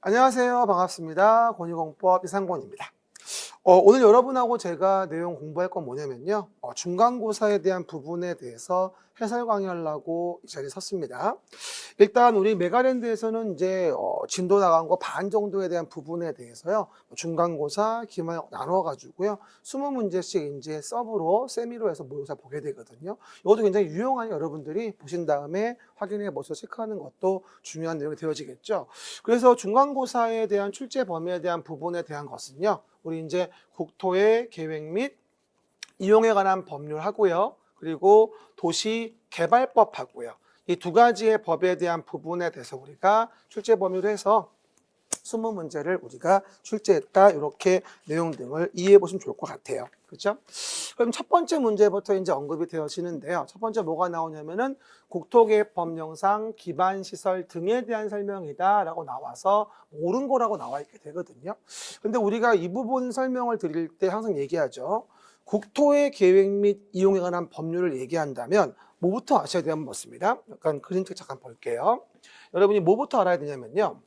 안녕하세요. 반갑습니다. 권익공법 이상권입니다. 오늘 여러분하고 제가 내용 공부할 건 뭐냐면요. 중간고사에 대한 부분에 대해서 해설 강의하려고 이 자리에 섰습니다. 일단 우리 메가랜드에서는 이제 진도 나간 거 반 정도에 대한 부분에 대해서요. 중간고사, 기말 나눠가지고요. 20문제씩 이제 서브로, 세미로 해서 모의고사 보게 되거든요. 이것도 굉장히 유용하니 여러분들이 보신 다음에 확인해 보셔서 체크하는 것도 중요한 내용이 되어지겠죠. 그래서 중간고사에 대한 출제 범위에 대한 부분에 대한 것은요. 우리 이제 국토의 계획 및 이용에 관한 법률 하고요. 그리고 도시개발법 하고요. 이 두 가지의 법에 대한 부분에 대해서 우리가 출제 범위로 해서 20문제를 우리가 출제했다. 이렇게 내용 등을 이해해 보시면 좋을 것 같아요. 그렇죠? 그럼 첫 번째 문제부터 이제 언급이 되어지는데요. 첫 번째 뭐가 나오냐면은 국토계획법령상 기반시설 등에 대한 설명이다라고 나와서 옳은 거라고 나와 있게 되거든요. 근데 우리가 이 부분 설명을 드릴 때 항상 얘기하죠. 국토의 계획 및 이용에 관한 법률을 얘기한다면 뭐부터 아셔야 되는 것입니다. 약간 그림책 잠깐 볼게요. 여러분이 뭐부터 알아야 되냐면요.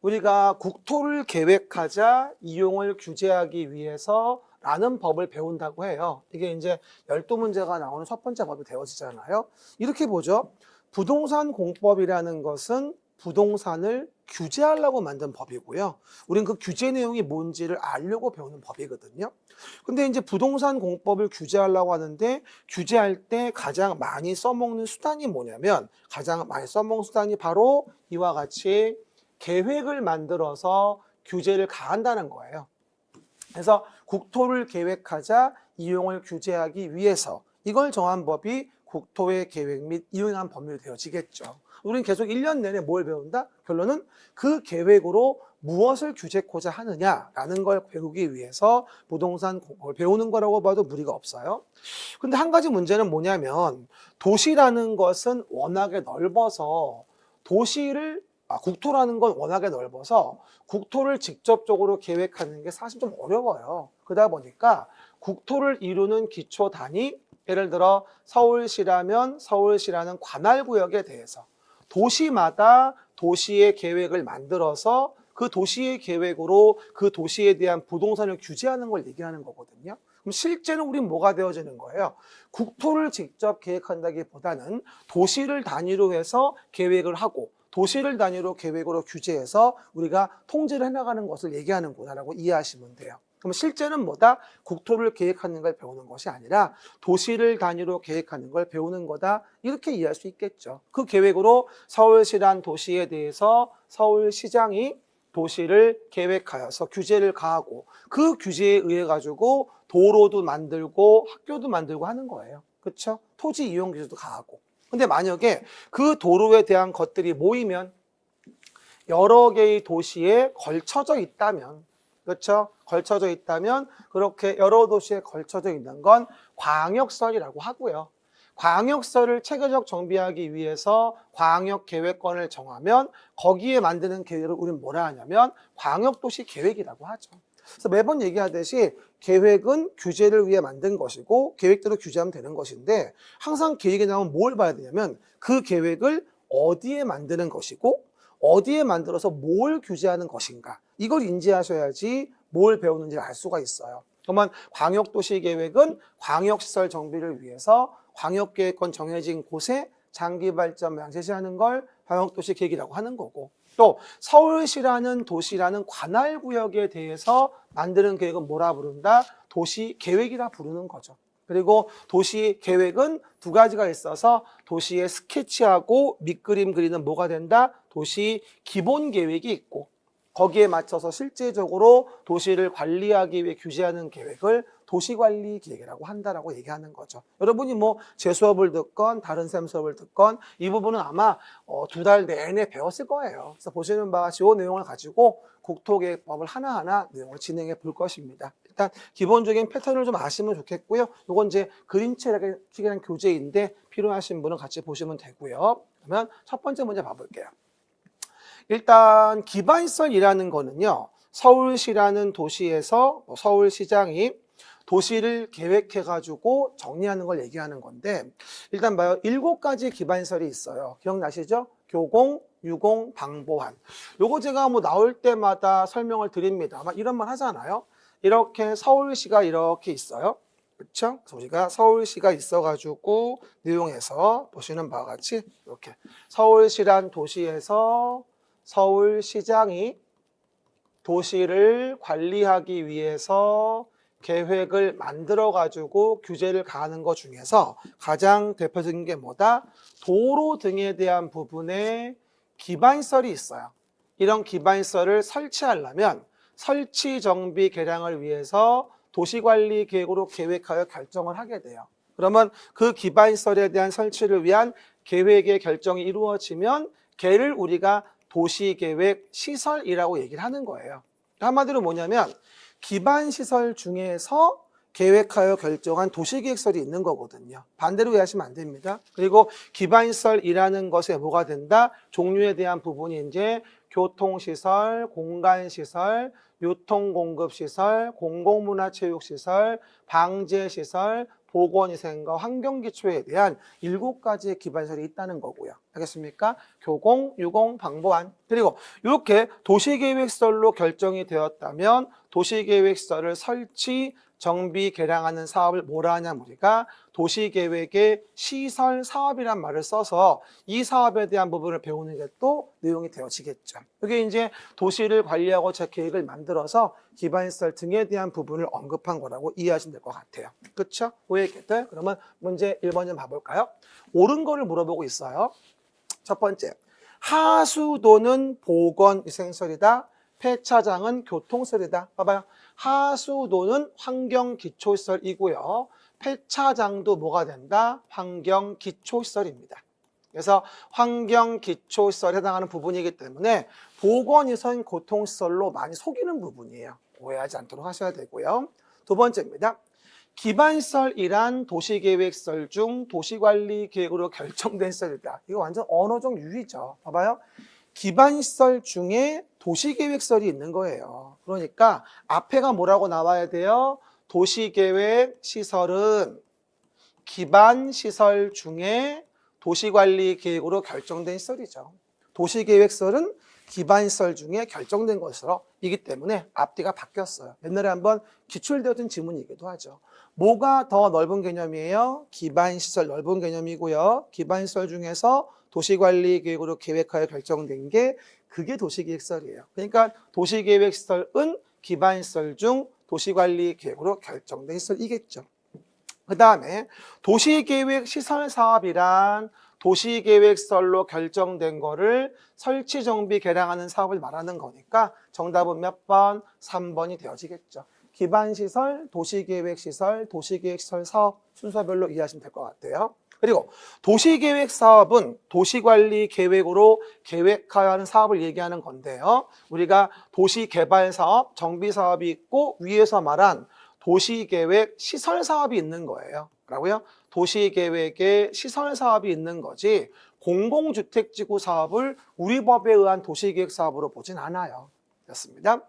우리가 국토를 계획하자 이용을 규제하기 위해서 라는 법을 배운다고 해요. 이게 이제 12문제가 나오는 첫 번째 법이 되어지잖아요. 이렇게 보죠. 부동산 공법이라는 것은 부동산을 규제하려고 만든 법이고요. 우린 그 규제 내용이 뭔지를 알려고 배우는 법이거든요. 근데 이제 부동산 공법을 규제하려고 하는데 규제할 때 가장 많이 써먹는 수단이 뭐냐면 가장 많이 써먹는 수단이 바로 이와 같이 계획을 만들어서 규제를 가한다는 거예요. 그래서 국토를 계획하자 이용을 규제하기 위해서 이걸 정한 법이 국토의 계획 및 이용에 관한 법률이 되어지겠죠. 우리는 계속 1년 내내 뭘 배운다? 결론은 그 계획으로 무엇을 규제코자 하느냐라는 걸 배우기 위해서 부동산 공법을 배우는 거라고 봐도 무리가 없어요. 근데 한 가지 문제는 뭐냐면 도시라는 것은 워낙에 넓어서 국토라는 건 워낙에 넓어서 국토를 직접적으로 계획하는 게 사실 좀 어려워요. 그러다 보니까 국토를 이루는 기초 단위, 예를 들어 서울시라면 서울시라는 관할구역에 대해서 도시마다 도시의 계획을 만들어서 그 도시의 계획으로 그 도시에 대한 부동산을 규제하는 걸 얘기하는 거거든요. 그럼 실제는 우린 뭐가 되어지는 거예요? 국토를 직접 계획한다기보다는 도시를 단위로 해서 계획을 하고 도시를 단위로 계획으로 규제해서 우리가 통제를 해나가는 것을 얘기하는구나라고 이해하시면 돼요. 그럼 실제는 뭐다? 국토를 계획하는 걸 배우는 것이 아니라 도시를 단위로 계획하는 걸 배우는 거다. 이렇게 이해할 수 있겠죠. 그 계획으로 서울시란 도시에 대해서 서울시장이 도시를 계획하여서 규제를 가하고 그 규제에 의해 가지고 도로도 만들고 학교도 만들고 하는 거예요. 그렇죠? 토지 이용 규제도 가하고. 근데 만약에 그 도로에 대한 것들이 모이면 여러 개의 도시에 걸쳐져 있다면, 그렇죠? 걸쳐져 있다면 그렇게 여러 도시에 걸쳐져 있는 건 광역설이라고 하고요. 광역설을 체계적 정비하기 위해서 광역계획권을 정하면 거기에 만드는 계획을 우리는 뭐라 하냐면 광역도시 계획이라고 하죠. 그래서 매번 얘기하듯이 계획은 규제를 위해 만든 것이고 계획대로 규제하면 되는 것인데 항상 계획에 나오면 뭘 봐야 되냐면 그 계획을 어디에 만드는 것이고 어디에 만들어서 뭘 규제하는 것인가 이걸 인지하셔야지 뭘 배우는지를 알 수가 있어요. 그러면 광역도시계획은 광역시설 정비를 위해서 광역계획권 정해진 곳에 장기발전 모양 제시하는 걸 광역도시계획이라고 하는 거고 또 서울시라는 도시라는 관할구역에 대해서 만드는 계획은 뭐라 부른다? 도시계획이라 부르는 거죠. 그리고 도시계획은 두 가지가 있어서 도시의 스케치하고 밑그림 그리는 뭐가 된다? 도시 기본계획이 있고 거기에 맞춰서 실제적으로 도시를 관리하기 위해 규제하는 계획을 도시관리계획이라고 한다라고 얘기하는 거죠. 여러분이 뭐 제 수업을 듣건 다른 쌤 수업을 듣건 이 부분은 아마 2달 내내 배웠을 거예요. 그래서 보시는 바와 같이 이 내용을 가지고 국토계획법을 하나하나 내용을 진행해 볼 것입니다. 일단 기본적인 패턴을 좀 아시면 좋겠고요. 이건 이제 그림책이랑 교재인데 필요하신 분은 같이 보시면 되고요. 그러면 첫 번째 문제 봐볼게요. 일단 기반시설이라는 거는요. 서울시라는 도시에서 서울시장이 도시를 계획해가지고 정리하는 걸 얘기하는 건데 일단 봐요. 7가지 기반시설이 있어요. 기억나시죠? 교공, 유공, 방보한. 요거 제가 뭐 나올 때마다 설명을 드립니다. 아마 이런 말 하잖아요. 이렇게 서울시가 이렇게 있어요. 그렇죠? 그래서 우리가 서울시가 있어가지고 내용에서 보시는 바와 같이 이렇게 서울시란 도시에서 서울시장이 도시를 관리하기 위해서 계획을 만들어가지고 규제를 가하는 것 중에서 가장 대표적인 게 뭐다? 도로 등에 대한 부분에 기반시설이 있어요. 이런 기반시설을 설치하려면 설치 정비 개량을 위해서 도시관리 계획으로 계획하여 결정을 하게 돼요. 그러면 그 기반시설에 대한 설치를 위한 계획의 결정이 이루어지면 걔를 우리가 도시계획 시설이라고 얘기를 하는 거예요. 한마디로 뭐냐면 기반시설 중에서 계획하여 결정한 도시계획설이 있는 거거든요. 반대로 이해하시면 안 됩니다. 그리고 기반시설이라는 것에 뭐가 된다? 종류에 대한 부분이 이제 교통시설, 공간시설, 유통공급시설, 공공문화체육시설, 방제시설, 보건위생과 환경기초에 대한 7가지의 기반시설이 있다는 거고요. 알겠습니까? 교공, 유공, 방보안. 그리고 이렇게 도시계획시설로 결정이 되었다면 도시계획시설을 설치, 정비, 개량하는 사업을 뭐라 하냐면 우리가 도시계획의 시설사업이란 말을 써서 이 사업에 대한 부분을 배우는 게 또 내용이 되어지겠죠. 이게 이제 도시를 관리하고 제 계획을 만들어서 기반시설 등에 대한 부분을 언급한 거라고 이해하시면 될 것 같아요. 그렇죠? 오해겠들? 그러면 문제 1번 좀 봐볼까요? 옳은 거를 물어보고 있어요. 첫 번째, 하수도는 보건위생시설이다. 폐차장은 교통시설이다. 봐봐요. 하수도는 환경기초시설이고요. 폐차장도 뭐가 된다? 환경기초시설입니다. 그래서 환경기초시설에 해당하는 부분이기 때문에 보건위생 교통시설로 많이 속이는 부분이에요. 오해하지 않도록 하셔야 되고요. 두 번째입니다. 기반시설이란 도시계획시설 중 도시관리계획으로 결정된 시설이다. 이거 완전 언어적 유의죠. 봐봐요. 기반시설 중에 도시계획시설이 있는 거예요. 그러니까 앞에가 뭐라고 나와야 돼요? 도시계획시설은 기반시설 중에 도시관리계획으로 결정된 시설이죠. 도시계획시설은 기반시설 중에 결정된 것이기 때문에 앞뒤가 바뀌었어요. 옛날에 한번 기출되었던 지문이기도 하죠. 뭐가 더 넓은 개념이에요? 기반시설 넓은 개념이고요. 기반시설 중에서 도시관리계획으로 계획하여 결정된 게 그게 도시계획시설이에요. 그러니까 도시계획시설은 기반시설 중 도시관리계획으로 결정된 시설이겠죠. 그 다음에 도시계획 시설사업이란 도시계획시설로 결정된 거를 설치, 정비, 개량하는 사업을 말하는 거니까 정답은 몇 번? 3번이 되어지겠죠. 기반시설, 도시계획시설, 도시계획시설 사업 순서별로 이해하시면 될 것 같아요. 그리고 도시계획사업은 도시관리계획으로 계획하여 하는 사업을 얘기하는 건데요. 우리가 도시개발사업, 정비사업이 있고 위에서 말한 도시계획 시설사업이 있는 거예요. 라고요? 도시계획의 시설사업이 있는 거지 공공주택지구 사업을 우리 법에 의한 도시계획사업으로 보진 않아요. 그렇습니다.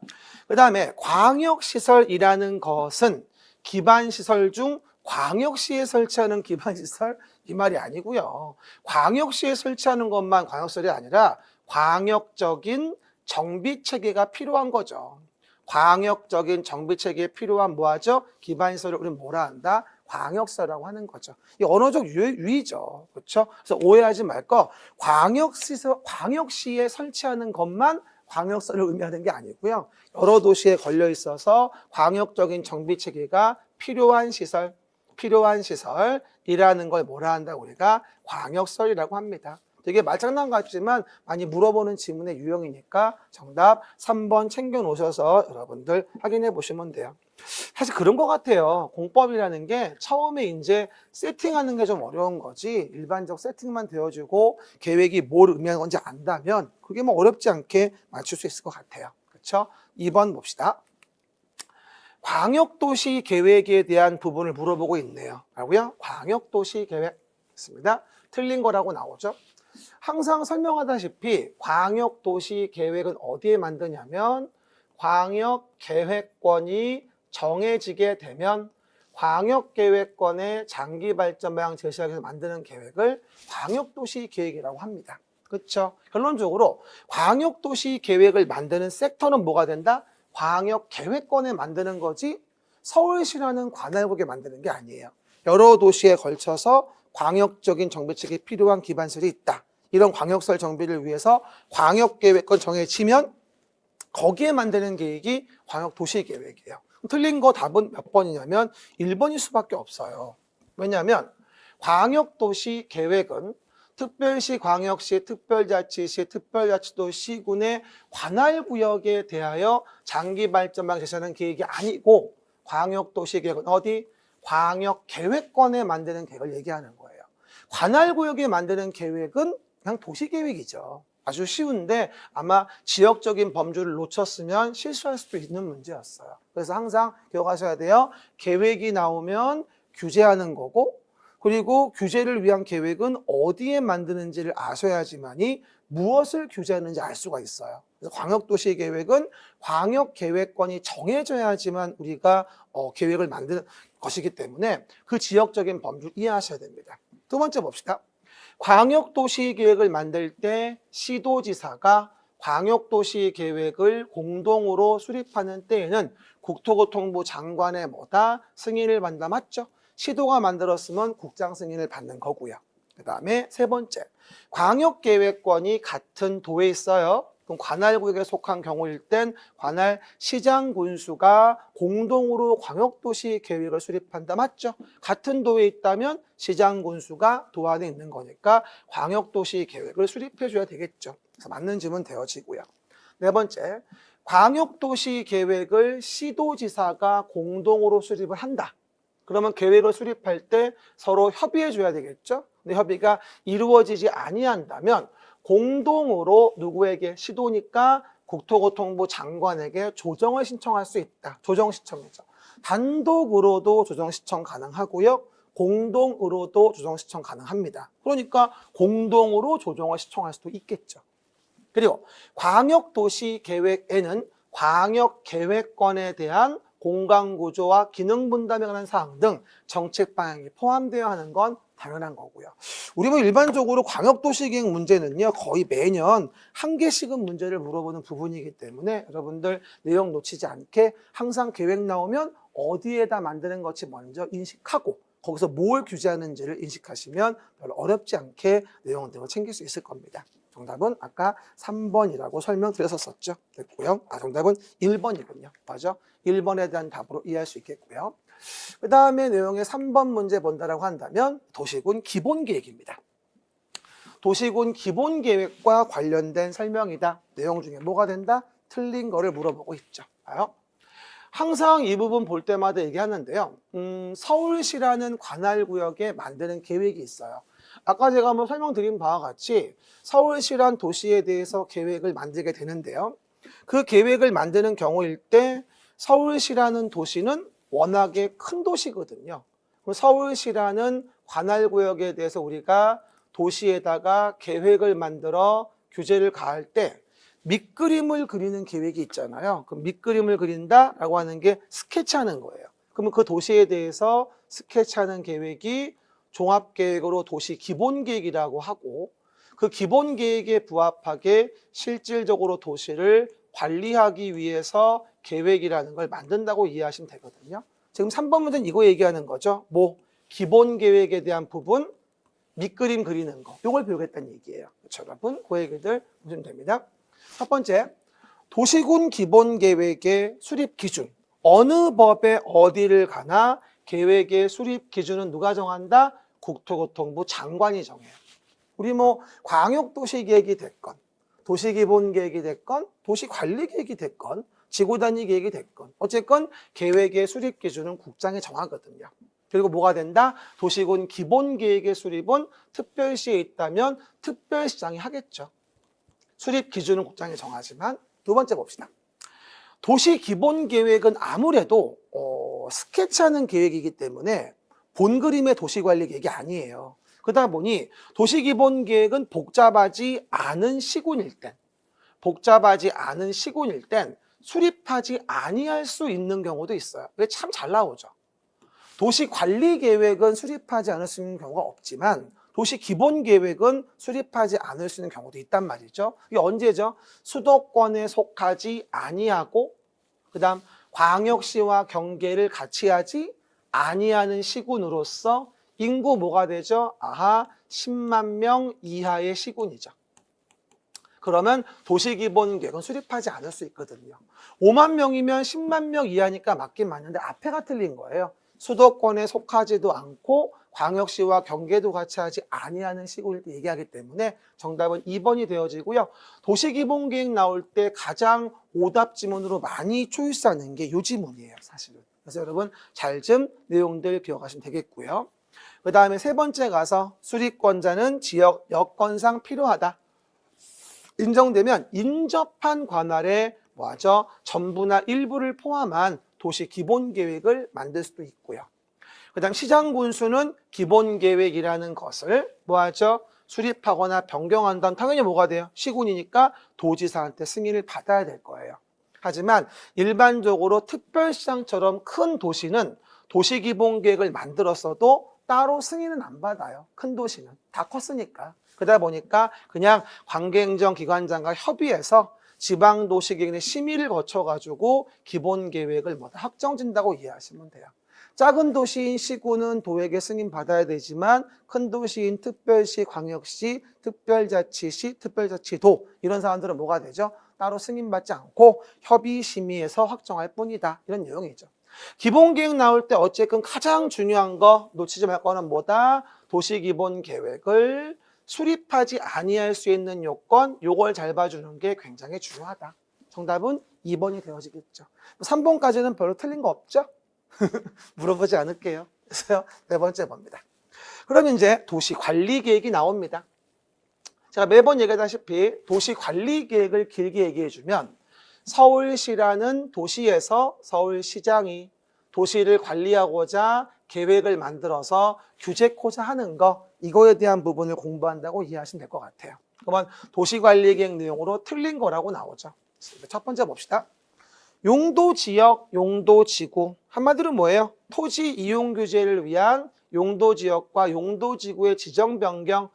그 다음에 광역시설이라는 것은 기반시설 중 광역시에 설치하는 기반시설 이 말이 아니고요. 광역시에 설치하는 것만 광역시설이 아니라 광역적인 정비체계가 필요한 거죠. 광역적인 정비체계에 필요한 뭐하죠? 기반시설을 우리는 뭐라 한다? 광역시설이라고 하는 거죠. 이 언어적 유의죠. 그렇죠? 그래서 오해하지 말고 광역시에 설치하는 것만 광역시설을 의미하는 게 아니고요. 여러 도시에 걸려 있어서 광역적인 정비체계가 필요한 시설이라는 걸 뭐라 한다? 우리가 광역시설이라고 합니다. 되게 말장난 같지만 많이 물어보는 지문의 유형이니까 정답 3번 챙겨 놓으셔서 여러분들 확인해 보시면 돼요. 사실 그런 것 같아요. 공법이라는 게 처음에 이제 세팅하는 게 좀 어려운 거지 일반적 세팅만 되어주고 계획이 뭘 의미하는 건지 안다면 그게 뭐 어렵지 않게 맞출 수 있을 것 같아요. 그렇죠? 2번 봅시다. 광역도시 계획에 대한 부분을 물어보고 있네요. 라고요? 광역도시 계획 있습니다. 틀린 거라고 나오죠. 항상 설명하다시피 광역도시 계획은 어디에 만드냐면 광역계획권이 정해지게 되면 광역계획권의 장기발전 방향 제시하기 위해서 만드는 계획을 광역도시 계획이라고 합니다. 그렇죠? 결론적으로 광역도시 계획을 만드는 섹터는 뭐가 된다? 광역계획권에 만드는 거지 서울시라는 관할국에 만드는 게 아니에요. 여러 도시에 걸쳐서 광역적인 정비책이 필요한 기반설이 있다. 이런 광역설 정비를 위해서 광역계획권 정해지면 거기에 만드는 계획이 광역도시계획이에요. 틀린 거 답은 몇 번이냐면 1번일 수밖에 없어요. 왜냐하면 광역도시계획은 특별시, 광역시, 특별자치시, 특별자치도 시군의 관할구역에 대하여 장기발전망 제시하는 계획이 아니고 광역도시계획은 어디? 광역계획권에 만드는 계획을 얘기하는 거예요. 관할구역에 만드는 계획은 그냥 도시계획이죠. 아주 쉬운데 아마 지역적인 범주를 놓쳤으면 실수할 수도 있는 문제였어요. 그래서 항상 기억하셔야 돼요. 계획이 나오면 규제하는 거고 그리고 규제를 위한 계획은 어디에 만드는지를 아셔야지만이 무엇을 규제하는지 알 수가 있어요. 그래서 광역도시계획은 광역계획권이 정해져야지만 우리가 계획을 만드는 것이기 때문에 그 지역적인 범주를 이해하셔야 됩니다. 두 번째 봅시다. 광역도시계획을 만들 때 시도지사가 광역도시계획을 공동으로 수립하는 때에는 국토교통부 장관의 승인을 받는다. 맞죠? 시도가 만들었으면 국장 승인을 받는 거고요. 그 다음에 세 번째, 광역계획권이 같은 도에 있어요. 그럼 관할구역에 속한 경우일 땐 관할 시장 군수가 공동으로 광역도시 계획을 수립한다. 맞죠? 같은 도에 있다면 시장 군수가 도 안에 있는 거니까 광역도시 계획을 수립해 줘야 되겠죠. 그래서 맞는 질문 되어지고요. 네 번째, 광역도시 계획을 시도지사가 공동으로 수립을 한다. 그러면 계획을 수립할 때 서로 협의해 줘야 되겠죠. 근데 협의가 이루어지지 아니한다면 공동으로 누구에게? 시도니까 국토교통부 장관에게 조정을 신청할 수 있다. 조정 신청이죠. 단독으로도 조정 신청 가능하고요. 공동으로도 조정 신청 가능합니다. 그러니까 공동으로 조정을 신청할 수도 있겠죠. 그리고 광역도시계획에는 광역계획권에 대한 공간구조와 기능분담에 관한 사항 등 정책 방향이 포함되어야 하는 건 당연한 거고요. 우리 일반적으로 광역도시계획 문제는요, 거의 매년 한 개씩은 문제를 물어보는 부분이기 때문에 여러분들 내용 놓치지 않게 항상 계획 나오면 어디에다 만드는 것이 먼저 인식하고 거기서 뭘 규제하는지를 인식하시면 별로 어렵지 않게 내용 등을 챙길 수 있을 겁니다. 정답은 아까 3번이라고 설명드렸었죠. 됐고요. 정답은 1번이군요. 맞아? 1번에 대한 답으로 이해할 수 있겠고요. 그 다음에 내용의 3번 문제 본다라고 한다면 도시군 기본계획입니다. 도시군 기본계획과 관련된 설명이다. 내용 중에 뭐가 된다? 틀린 거를 물어보고 있죠. 봐요. 항상 이 부분 볼 때마다 얘기하는데요. 서울시라는 관할구역에 만드는 계획이 있어요. 아까 제가 한번 설명드린 바와 같이 서울시란 도시에 대해서 계획을 만들게 되는데요. 그 계획을 만드는 경우일 때 서울시라는 도시는 워낙에 큰 도시거든요. 서울시라는 관할구역에 대해서 우리가 도시에다가 계획을 만들어 규제를 가할 때 밑그림을 그리는 계획이 있잖아요. 그럼 밑그림을 그린다라고 하는 게 스케치하는 거예요. 그러면 그 도시에 대해서 스케치하는 계획이 종합계획으로 도시 기본계획이라고 하고 그 기본계획에 부합하게 실질적으로 도시를 관리하기 위해서 계획이라는 걸 만든다고 이해하시면 되거든요. 지금 3번 문제는 이거 얘기하는 거죠. 기본계획에 대한 부분, 밑그림 그리는 거. 이걸 배우겠다는 얘기예요. 그렇죠, 여러분? 그 얘기들 보시면 됩니다. 첫 번째, 도시군 기본계획의 수립 기준. 어느 법에 어디를 가나 계획의 수립 기준은 누가 정한다? 국토교통부 장관이 정해요. 우리 광역도시계획이 됐건, 도시기본계획이 됐건, 도시관리계획이 됐건, 지구단위계획이 됐건, 어쨌건 계획의 수립 기준은 국장이 정하거든요. 그리고 뭐가 된다? 도시군 기본계획의 수립은 특별시에 있다면 특별시장이 하겠죠. 수립 기준은 국장이 정하지만 두 번째 봅시다. 도시기본계획은 아무래도 스케치하는 계획이기 때문에 본 그림의 도시관리계획이 아니에요. 그러다 보니 도시기본계획은 복잡하지 않은 시군일 땐 수립하지 아니할 수 있는 경우도 있어요. 이게 참 잘 나오죠. 도시관리계획은 수립하지 않을 수 있는 경우가 없지만 도시 기본 계획은 수립하지 않을 수 있는 경우도 있단 말이죠. 이게 언제죠? 수도권에 속하지 아니하고 그다음 광역시와 경계를 같이 하지 아니하는 시군으로서 인구 뭐가 되죠? 아하, 10만 명 이하의 시군이죠. 그러면 도시기본계획은 수립하지 않을 수 있거든요. 5만 명이면 10만 명 이하니까 맞긴 맞는데 앞에가 틀린 거예요. 수도권에 속하지도 않고 광역시와 경계도 같이 하지 아니하는 시군을 얘기하기 때문에 정답은 2번이 되어지고요. 도시기본계획 나올 때 가장 오답 지문으로 많이 초이스하는 게 이 지문이에요, 사실은. 그래서 여러분 잘 좀 내용들 기억하시면 되겠고요. 그 다음에 세 번째 가서 수립권자는 지역 여건상 필요하다. 인정되면 인접한 관할에 뭐하죠? 전부나 일부를 포함한 도시 기본계획을 만들 수도 있고요. 그 다음 시장군수는 기본계획이라는 것을 뭐하죠? 수립하거나 변경한다면 당연히 뭐가 돼요? 시군이니까 도지사한테 승인을 받아야 될 거예요. 하지만 일반적으로 특별시장처럼 큰 도시는 도시기본계획을 만들었어도 따로 승인은 안 받아요. 큰 도시는. 다 컸으니까. 그러다 보니까 그냥 관계행정기관장과 협의해서 지방도시계획의 심의를 거쳐가지고 기본계획을 확정진다고 이해하시면 돼요. 작은 도시인 시군은 도에게 승인 받아야 되지만 큰 도시인 특별시, 광역시, 특별자치시, 특별자치도 이런 사람들은 뭐가 되죠? 따로 승인받지 않고 협의 심의에서 확정할 뿐이다. 이런 내용이죠. 기본계획 나올 때 어쨌든 가장 중요한 거 놓치지 말 거는 뭐다? 도시기본계획을 수립하지 아니할 수 있는 요건, 요걸 잘 봐주는 게 굉장히 중요하다. 정답은 2번이 되어지겠죠. 3번까지는 별로 틀린 거 없죠? 물어보지 않을게요. 그래서 네 번째 봅니다. 그럼 이제 도시관리계획이 나옵니다. 제가 매번 얘기하다시피 도시관리계획을 길게 얘기해주면 서울시라는 도시에서 서울시장이 도시를 관리하고자 계획을 만들어서 규제코자 하는 거, 이거에 대한 부분을 공부한다고 이해하시면 될 것 같아요. 그러면 도시관리계획 내용으로 틀린 거라고 나오죠. 첫 번째 봅시다. 용도지역, 용도지구. 한마디로 뭐예요? 토지 이용 규제를 위한 용도지역과 용도지구의 지정 변경에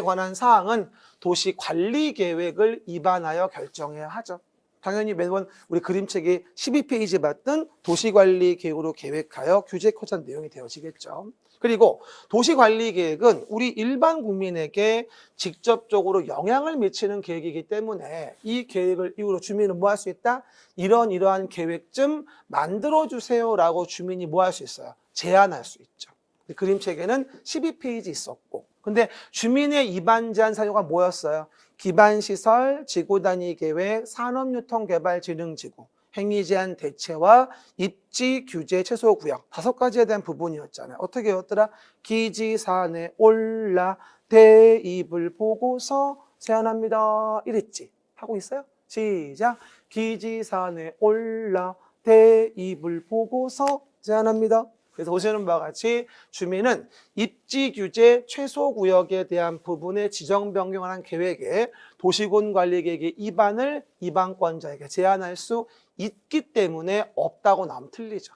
관한 사항은 도시관리계획을 입안하여 결정해야 하죠. 당연히 매번 우리 그림책이 12페이지 봤던 도시관리계획으로 계획하여 규제코자 내용이 되어지겠죠. 그리고 도시관리계획은 우리 일반 국민에게 직접적으로 영향을 미치는 계획이기 때문에 이 계획을 이후로 주민은 뭐 할 수 있다? 이러한 계획 좀 만들어주세요라고 주민이 뭐 할 수 있어요? 제안할 수 있죠. 그림책에는 12페이지 있었고, 근데 주민의 입안 제안 사유가 뭐였어요? 기반시설, 지구단위계획, 산업유통개발진흥지구, 행위제한 대체와 입지 규제 최소구역 5가지에 대한 부분이었잖아요. 어떻게 였더라? 기지산에 올라 대입을 보고서 제안합니다. 이랬지. 하고 있어요? 시작. 기지산에 올라 대입을 보고서 제안합니다. 그래서 보시는 바와 같이 주민은 입지 규제 최소 구역에 대한 부분의 지정 변경을 한 계획에 도시군 관리 계획의 입안을 입안권자에게 제안할 수 있기 때문에 없다고 나오면 틀리죠.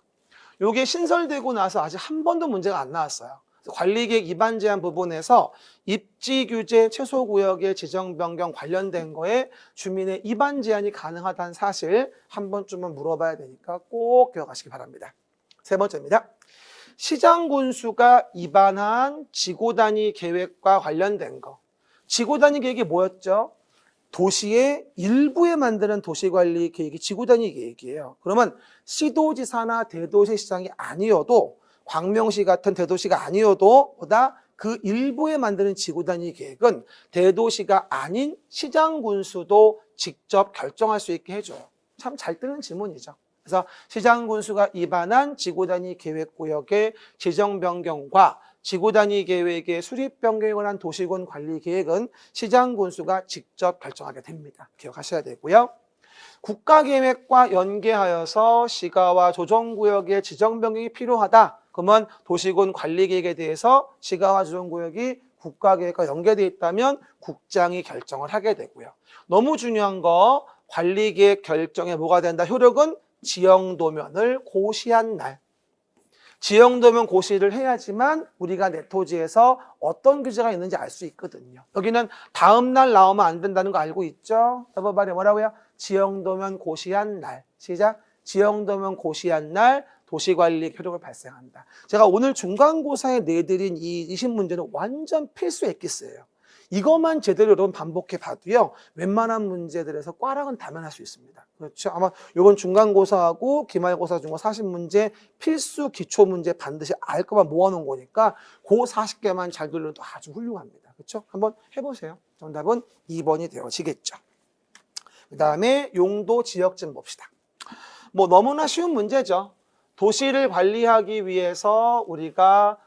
이게 신설되고 나서 아직 한 번도 문제가 안 나왔어요. 관리계획 입안 제한 부분에서 입지 규제 최소 구역의 지정 변경 관련된 거에 주민의 입안 제한이 가능하다는 사실 한 번쯤은 물어봐야 되니까 꼭 기억하시기 바랍니다. 세 번째입니다. 시장군수가 입안한 지구단위 계획과 관련된 거. 지구단위 계획이 뭐였죠? 도시의 일부에 만드는 도시관리 계획이 지구단위 계획이에요. 그러면 시도지사나 대도시시장이 아니어도 광명시 같은 대도시가 아니어도 보다 그 일부에 만드는 지구단위 계획은 대도시가 아닌 시장군수도 직접 결정할 수 있게 해줘요. 참 잘 뜨는 질문이죠. 그래서 시장군수가 입안한 지구단위 계획구역의 지정 변경과 지구단위 계획의 수립 변경에 관한 도시군 관리 계획은 시장군수가 직접 결정하게 됩니다. 기억하셔야 되고요. 국가계획과 연계하여서 시가와 조정구역의 지정 변경이 필요하다. 그러면 도시군 관리 계획에 대해서 시가와 조정구역이 국가계획과 연계되어 있다면 국장이 결정을 하게 되고요. 너무 중요한 거 관리계획 결정에 뭐가 된다? 효력은 지형도면을 고시한 날. 지형도면 고시를 해야지만 우리가 내 토지에서 어떤 규제가 있는지 알 수 있거든요. 여기는 다음 날 나오면 안 된다는 거 알고 있죠? 여보 말이 뭐라고요? 지형도면 고시한 날. 시작. 지형도면 고시한 날 도시관리 효력을 발생한다. 제가 오늘 중간고사에 내드린 이 20문제는 완전 필수 엑기스예요. 이것만 제대로 여러분 반복해 봐도요, 웬만한 문제들에서 꽈락은 다면할 수 있습니다. 그렇죠? 아마 이번 중간고사하고 기말고사 중고 40문제 필수 기초문제 반드시 알 것만 모아놓은 거니까 그 40개만 잘 돌려도 아주 훌륭합니다. 그렇죠? 한번 해보세요. 정답은 2번이 되어지겠죠. 그 다음에 용도 지역증 봅시다. 뭐 너무나 쉬운 문제죠. 도시를 관리하기 위해서 우리가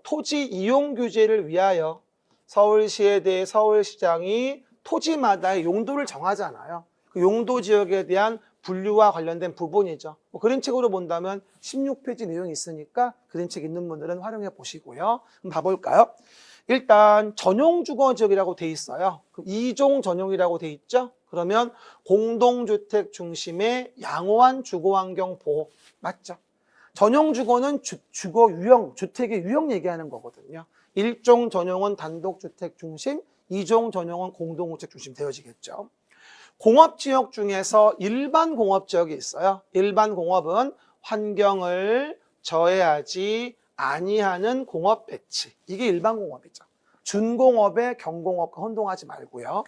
토지 이용 규제를 위하여 서울시에 대해 서울시장이 토지마다의 용도를 정하잖아요. 그 용도 지역에 대한 분류와 관련된 부분이죠. 뭐 그림책으로 본다면 16페이지 내용이 있으니까 그림책 있는 분들은 활용해 보시고요. 한번 봐볼까요? 일단 전용 주거 지역이라고 돼 있어요. 2종 전용이라고 돼 있죠. 그러면 공동주택 중심의 양호한 주거환경 보호 맞죠? 전용 주거는 주거 유형, 주택의 유형 얘기하는 거거든요. 1종 전용은 단독주택 중심, 2종 전용은 공동주택 중심 되어지겠죠. 공업지역 중에서 일반 공업지역이 있어요. 일반 공업은 환경을 저해하지 아니하는 공업 배치. 이게 일반 공업이죠. 준공업에 경공업과 혼동하지 말고요.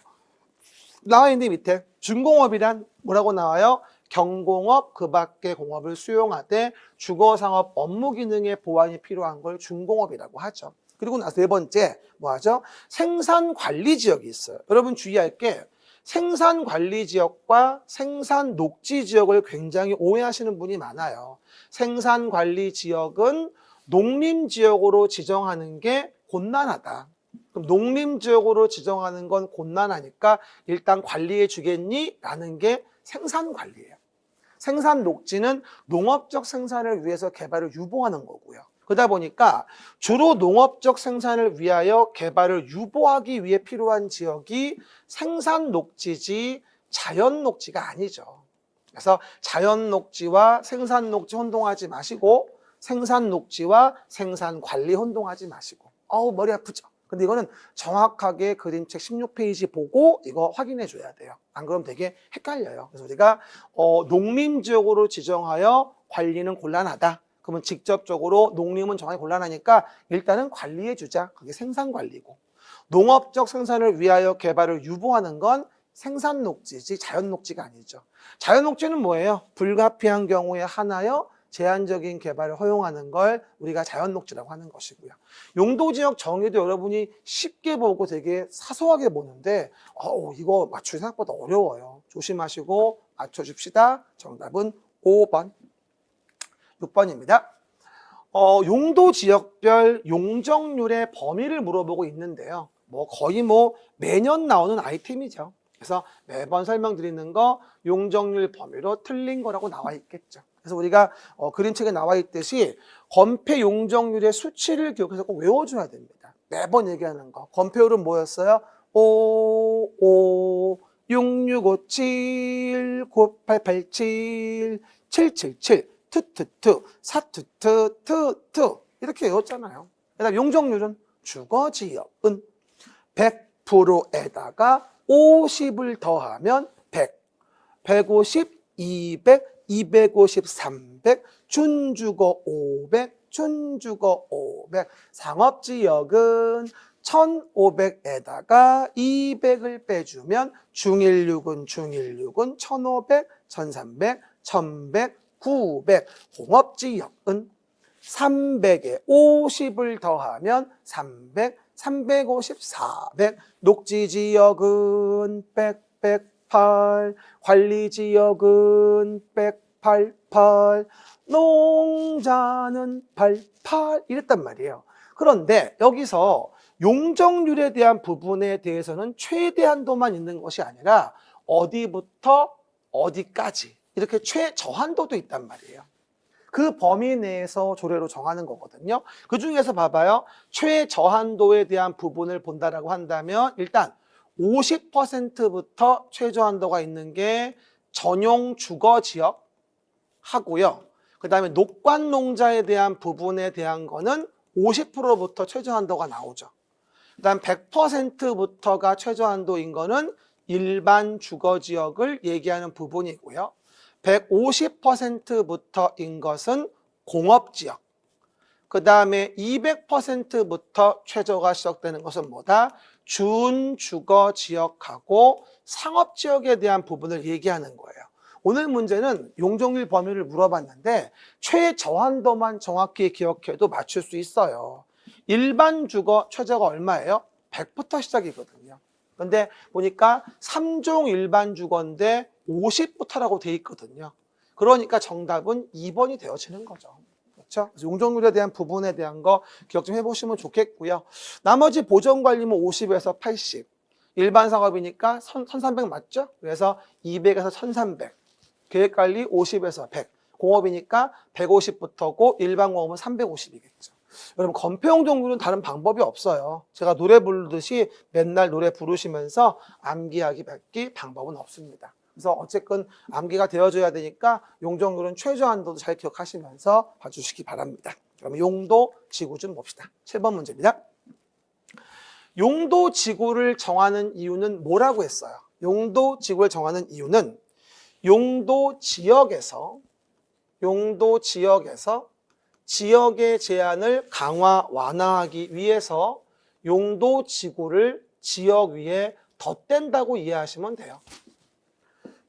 나와 있는 밑에 준공업이란 뭐라고 나와요? 경공업 그 밖의 공업을 수용하되 주거상업 업무 기능의 보완이 필요한 걸 준공업이라고 하죠. 그리고 나서 네 번째 뭐 하죠? 생산관리지역이 있어요. 여러분 주의할 게 생산관리지역과 생산녹지지역을 굉장히 오해하시는 분이 많아요. 생산관리지역은 농림지역으로 지정하는 게 곤란하다. 그럼 농림지역으로 지정하는 건 곤란하니까 일단 관리해 주겠니? 라는 게 생산관리예요. 생산녹지는 농업적 생산을 위해서 개발을 유보하는 거고요. 그러다 보니까 주로 농업적 생산을 위하여 개발을 유보하기 위해 필요한 지역이 생산녹지지 자연녹지가 아니죠. 그래서 자연녹지와 생산녹지 혼동하지 마시고 생산녹지와 생산관리 혼동하지 마시고 머리 아프죠? 근데 이거는 정확하게 그림책 16페이지 보고 이거 확인해 줘야 돼요. 안 그러면 되게 헷갈려요. 그래서 우리가 농림지역으로 지정하여 관리는 곤란하다. 그러면 직접적으로 농림은 정하기 곤란하니까 일단은 관리해 주자. 그게 생산관리고. 농업적 생산을 위하여 개발을 유보하는 건 생산녹지지 자연녹지가 아니죠. 자연녹지는 뭐예요? 불가피한 경우에 하나여 제한적인 개발을 허용하는 걸 우리가 자연녹지라고 하는 것이고요. 용도지역 정의도 여러분이 쉽게 보고 되게 사소하게 보는데 이거 맞추기 생각보다 어려워요. 조심하시고 맞춰줍시다. 정답은 5번. 6번입니다. 용도지역별 용적률의 범위를 물어보고 있는데요. 거의 매년 나오는 아이템이죠. 그래서 매번 설명드리는 거 용적률 범위로 틀린 거라고 나와 있겠죠. 그래서 우리가 그림책에 나와 있듯이 건폐 용적률의 수치를 기억해서 꼭 외워줘야 됩니다. 매번 얘기하는 거. 건폐율은 뭐였어요? 5, 5, 6, 6, 5, 7, 9, 8, 8, 7, 7, 7, 7, 투투투, 사투투, 투투 이렇게 외웠잖아요. 그다음 용적률은 주거지역은 100%에다가 50을 더하면 100, 150, 200, 250, 300, 준주거 500, 준주거 500, 상업지역은 1500에다가 200을 빼주면 중일육은 1500, 1300, 1100, 900, 공업지역은 300에 50을 더하면 300, 350, 400, 녹지지역은 100, 108, 관리지역은 188, 농자는 88 이랬단 말이에요. 그런데 여기서 용적률에 대한 부분에 대해서는 최대 한도만 있는 것이 아니라 어디부터 어디까지 이렇게 최저한도도 있단 말이에요. 그 범위 내에서 조례로 정하는 거거든요. 그 중에서 봐봐요. 최저한도에 대한 부분을 본다라고 한다면 일단 50%부터 최저한도가 있는 게 전용 주거지역 하고요. 그 다음에 녹관농자에 대한 부분에 대한 거는 50%부터 최저한도가 나오죠. 그 다음 100%부터가 최저한도인 거는 일반 주거지역을 얘기하는 부분이고요. 150%부터인 것은 공업지역. 그 다음에 200%부터 최저가 시작되는 것은 뭐다? 준주거지역하고 상업지역에 대한 부분을 얘기하는 거예요. 오늘 문제는 용적률 범위를 물어봤는데 최저한도만 정확히 기억해도 맞출 수 있어요. 일반 주거 최저가 얼마예요? 100부터 시작이거든요. 근데 보니까 3종 일반 주거인데 50부터라고 돼 있거든요. 그러니까 정답은 2번이 되어지는 거죠. 그렇죠? 그래서 용적률에 대한 부분에 대한 거 기억 좀 해보시면 좋겠고요. 나머지 보전관리는 50에서 80. 일반 상업이니까 1300 맞죠? 그래서 200에서 1300. 계획관리 50에서 100. 공업이니까 150부터고 일반 공업은 350이겠죠. 여러분 건폐용 정률은 다른 방법이 없어요. 제가 노래 부르듯이 맨날 노래 부르시면서 암기하기 밖에 방법은 없습니다. 그래서 어쨌든 암기가 되어줘야 되니까 용적률은 최저한도도 잘 기억하시면서 봐주시기 바랍니다. 그러면 용도 지구 좀 봅시다. 7번 문제입니다. 용도 지구를 정하는 이유는 뭐라고 했어요? 용도 지구를 정하는 이유는 용도 지역에서 지역의 제한을 강화, 완화하기 위해서 용도 지구를 지역 위에 덧댄다고 이해하시면 돼요.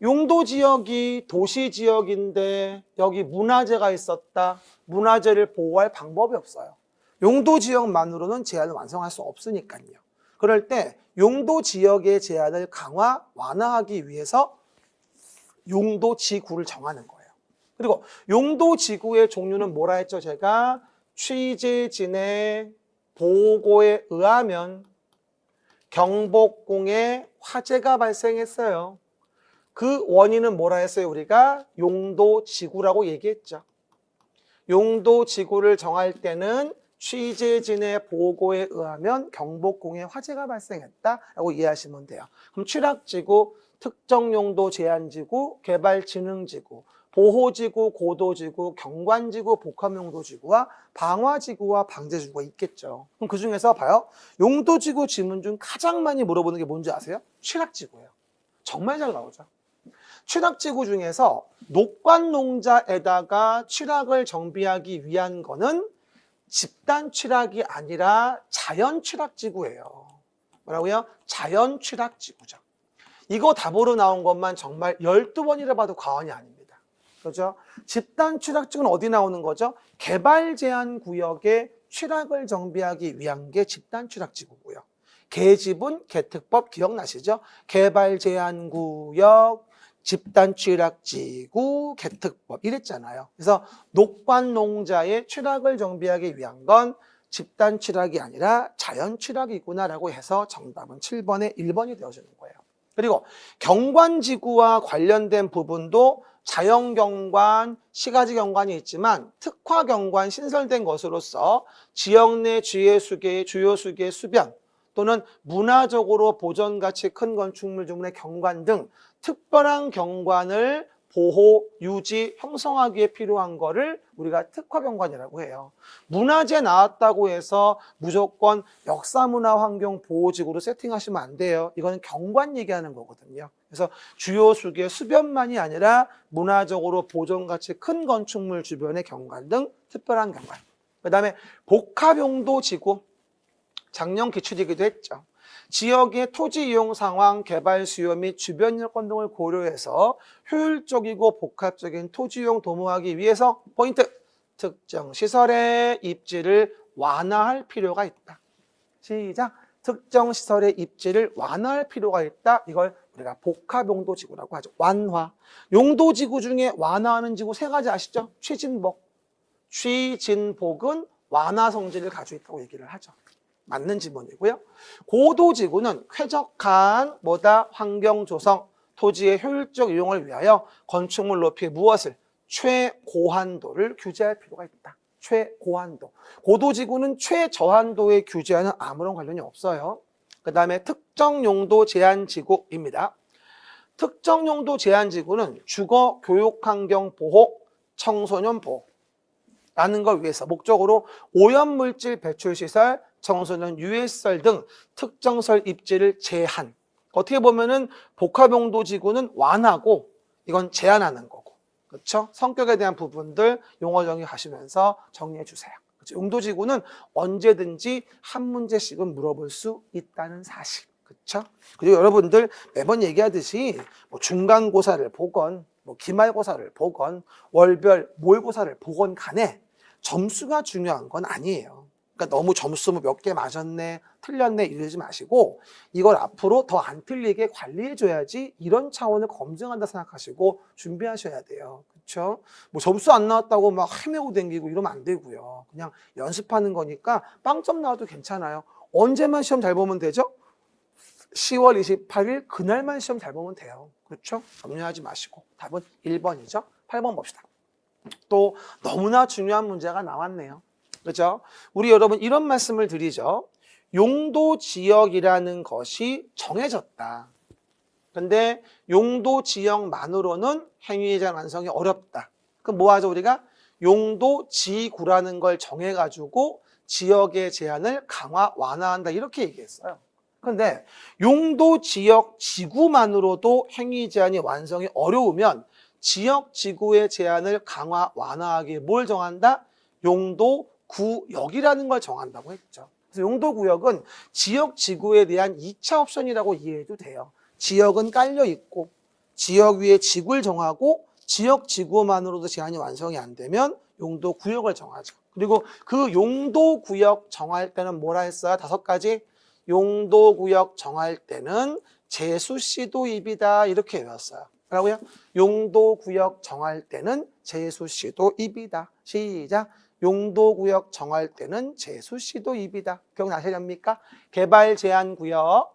용도 지역이 도시 지역인데 여기 문화재가 있었다. 문화재를 보호할 방법이 없어요. 용도 지역만으로는 제한을 완성할 수 없으니까요. 그럴 때 용도 지역의 제한을 강화, 완화하기 위해서 용도 지구를 정하는 거예요. 그리고 용도 지구의 종류는 뭐라 했죠? 제가 취재진의 보고에 의하면 경복궁에 화재가 발생했어요. 그 원인은 뭐라 했어요? 우리가 용도 지구라고 얘기했죠. 용도 지구를 정할 때는 취재진의 보고에 의하면 경복궁에 화재가 발생했다라고 이해하시면 돼요. 그럼 취락지구, 특정용도 제한지구, 개발진흥지구, 보호지구, 고도지구, 경관지구, 복합용도지구와 방화지구와 방제지구가 있겠죠. 그럼 그 중에서 봐요. 용도지구 지문 중 가장 많이 물어보는 게 뭔지 아세요? 취락지구예요. 정말 잘 나오죠. 취락지구 중에서 녹관농자에다가 취락을 정비하기 위한 거는 집단 취락이 아니라 자연 취락지구예요. 뭐라고요? 자연 취락지구죠. 이거 답으로 나온 것만 정말 12번이라 봐도 과언이 아닙니다. 그렇죠? 집단 취락지구는 어디 나오는 거죠? 개발 제한 구역에 취락을 정비하기 위한 게 집단 취락지구고요. 계집은 개특법 기억나시죠? 개발 제한 구역, 집단 취락지구, 개특법 이랬잖아요. 그래서 녹관농자의 취락을 정비하기 위한 건 집단 취락이 아니라 자연 취락이구나라고 해서 정답은 7번에 1번이 되어지는 거예요. 그리고 경관지구와 관련된 부분도 자연경관, 시가지경관이 있지만 특화경관 신설된 것으로서 지역 내 주요 수계 수변 또는 문화적으로 보존가치 큰 건축물 주문의 경관 등 특별한 경관을 보호, 유지, 형성하기에 필요한 거를 우리가 특화경관이라고 해요. 문화재 나왔다고 해서 무조건 역사문화환경보호지구로 세팅하시면 안 돼요. 이거는 경관 얘기하는 거거든요. 그래서 주요 수계 수변만이 아니라 문화적으로 보존가치 큰 건축물 주변의 경관 등 특별한 경관. 그 다음에 복합용도지구, 작년 기출이기도 했죠. 지역의 토지 이용 상황, 개발 수요 및 주변 여건 등을 고려해서 효율적이고 복합적인 토지 이용 도모하기 위해서 포인트, 특정 시설의 입지를 완화할 필요가 있다. 시작. 특정 시설의 입지를 완화할 필요가 있다. 이걸 우리가 복합용도지구라고 하죠. 완화. 용도지구 중에 완화하는 지구 3가지 아시죠? 취진복. 취진복은 완화 성질을 가지고 있다고 얘기를 하죠. 맞는 지문이고요. 고도지구는 쾌적한 환경 조성, 토지의 효율적 이용을 위하여 건축물 높이 무엇을? 최고한도를 규제할 필요가 있다. 최고한도. 고도지구는 최저한도의 규제와는 아무런 관련이 없어요. 그 다음에 특정용도 제한지구입니다. 특정용도 제한지구는 주거, 교육환경 보호, 청소년 보호라는 걸 위해서 목적으로 오염물질 배출시설, 청소년 유해시설 등 특정설 입지를 제한. 어떻게 보면은 복합용도지구는 완하고 이건 제한하는 거고. 그렇죠? 성격에 대한 부분들 용어 정의하시면서 정리해 주세요. 그렇죠? 용도지구는 언제든지 한 문제씩은 물어볼 수 있다는 사실. 그렇죠? 그리고 여러분들 매번 얘기하듯이 뭐 중간고사를 보건 뭐 기말고사를 보건 월별 모의고사를 보건 간에 점수가 중요한 건 아니에요. 그러니까 너무 점수 뭐 몇 개 맞았네, 틀렸네 이러지 마시고 이걸 앞으로 더 안 틀리게 관리해줘야지 이런 차원을 검증한다 생각하시고 준비하셔야 돼요. 그렇죠? 뭐 점수 안 나왔다고 막 헤매고 댕기고 이러면 안 되고요. 그냥 연습하는 거니까 빵점 나와도 괜찮아요. 언제만 시험 잘 보면 되죠? 10월 28일 그날만 시험 잘 보면 돼요. 그렇죠? 염려하지 마시고 답은 1번이죠. 8번 봅시다. 또 너무나 중요한 문제가 나왔네요. 그렇죠? 우리 여러분 이런 말씀을 드리죠. 용도 지역이라는 것이 정해졌다. 근데 용도 지역만으로는 행위의 제한 완성이 어렵다. 그럼 뭐 하죠 우리가? 용도 지구라는 걸 정해가지고 지역의 제한을 강화 완화한다 이렇게 얘기했어요. 근데 용도 지역 지구만으로도 행위 제한이 완성이 어려우면 지역 지구의 제한을 강화 완화하기 뭘 정한다? 용도 구역이라는 걸 정한다고 했죠. 그래서 용도 구역은 지역 지구에 대한 2차 옵션이라고 이해해도 돼요. 지역은 깔려 있고 지역 위에 지구를 정하고 지역 지구만으로도 제한이 완성이 안 되면 용도 구역을 정하죠. 그리고 그 용도 구역 정할 때는 뭐라 했어요? 5가지. 용도 구역 정할 때는 제수시 도입이다 이렇게 외웠어요. 뭐라고요? 용도 구역 정할 때는 제수시 도입이다. 시작. 용도 구역 정할 때는 제수시 도입이다. 기억나시렵니까? 개발 제한 구역,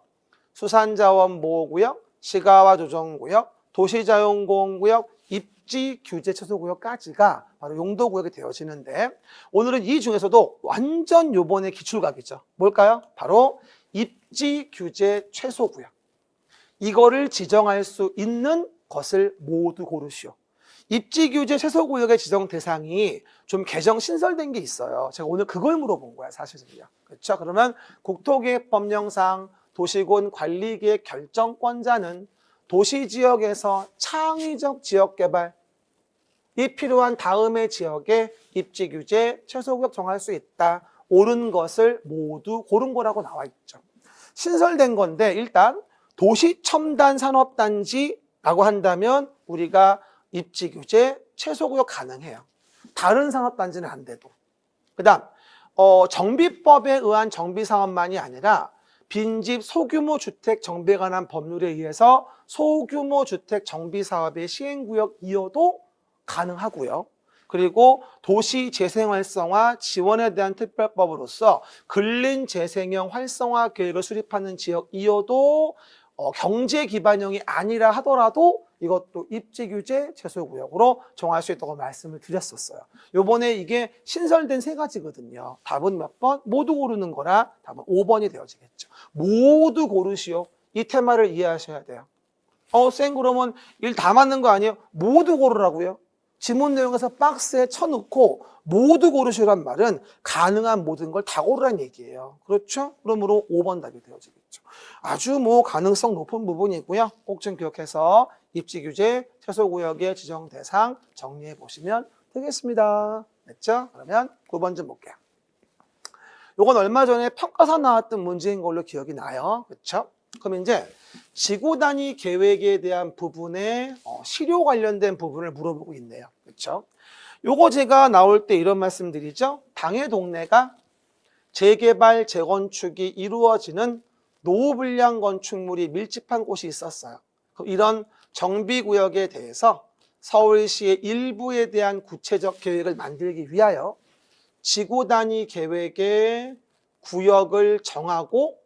수산자원 보호 구역, 시가와 조정 구역, 도시자연공원 구역, 입지 규제 최소 구역까지가 바로 용도 구역이 되어지는데 오늘은 이 중에서도 완전 요번에 기출각이죠. 뭘까요? 바로 입지 규제 최소 구역. 이거를 지정할 수 있는 것을 모두 고르시오. 입지 규제 최소 구역의 지정 대상이 좀 개정 신설된 게 있어요. 제가 오늘 그걸 물어본 거야, 사실은요. 그렇죠? 그러면 국토계획법령상 도시군 관리계획 결정권자는 도시지역에서 창의적 지역개발, 이 필요한 다음의 지역에 입지 규제 최소 구역 정할 수 있다. 옳은 것을 모두 고른 거라고 나와 있죠. 신설된 건데 일단 도시첨단산업단지라고 한다면 우리가 입지 규제 최소구역 가능해요. 다른 산업단지는 안 돼도. 그 다음 정비법에 의한 정비사업만이 아니라 빈집 소규모 주택 정비에 관한 법률에 의해서 소규모 주택 정비사업의 시행구역이어도 가능하고요. 그리고 도시 재생 활성화 지원에 대한 특별법으로서 근린 재생형 활성화 계획을 수립하는 지역이어도 경제 기반형이 아니라 하더라도 이것도 입지 규제 최소 구역으로 정할 수 있다고 말씀을 드렸었어요. 요번에 이게 신설된 3가지거든요. 답은 몇 번? 모두 고르는 거라 답은 5번이 되어지겠죠. 모두 고르시오. 이 테마를 이해하셔야 돼요. 쌤 그러면 일 다 맞는 거 아니에요? 모두 고르라고요? 지문 내용에서 박스에 쳐놓고 모두 고르시란 말은 가능한 모든 걸 다 고르란 얘기예요. 그렇죠? 그러므로 5번 답이 되어지겠죠. 아주 가능성 높은 부분이고요. 꼭 좀 기억해서 입지 규제 최소 구역의 지정 대상 정리해 보시면 되겠습니다. 됐죠? 그러면 9번 좀 볼게요. 요건 얼마 전에 평가사 나왔던 문제인 걸로 기억이 나요. 그렇죠? 그럼 이제 지구 단위 계획에 대한 부분에 실효 관련된 부분을 물어보고 있네요. 그렇죠? 요거 제가 나올 때 이런 말씀드리죠. 당의 동네가 재개발, 재건축이 이루어지는 노후불량 건축물이 밀집한 곳이 있었어요. 이런 정비구역에 대해서 서울시의 일부에 대한 구체적 계획을 만들기 위하여 지구 단위 계획의 구역을 정하고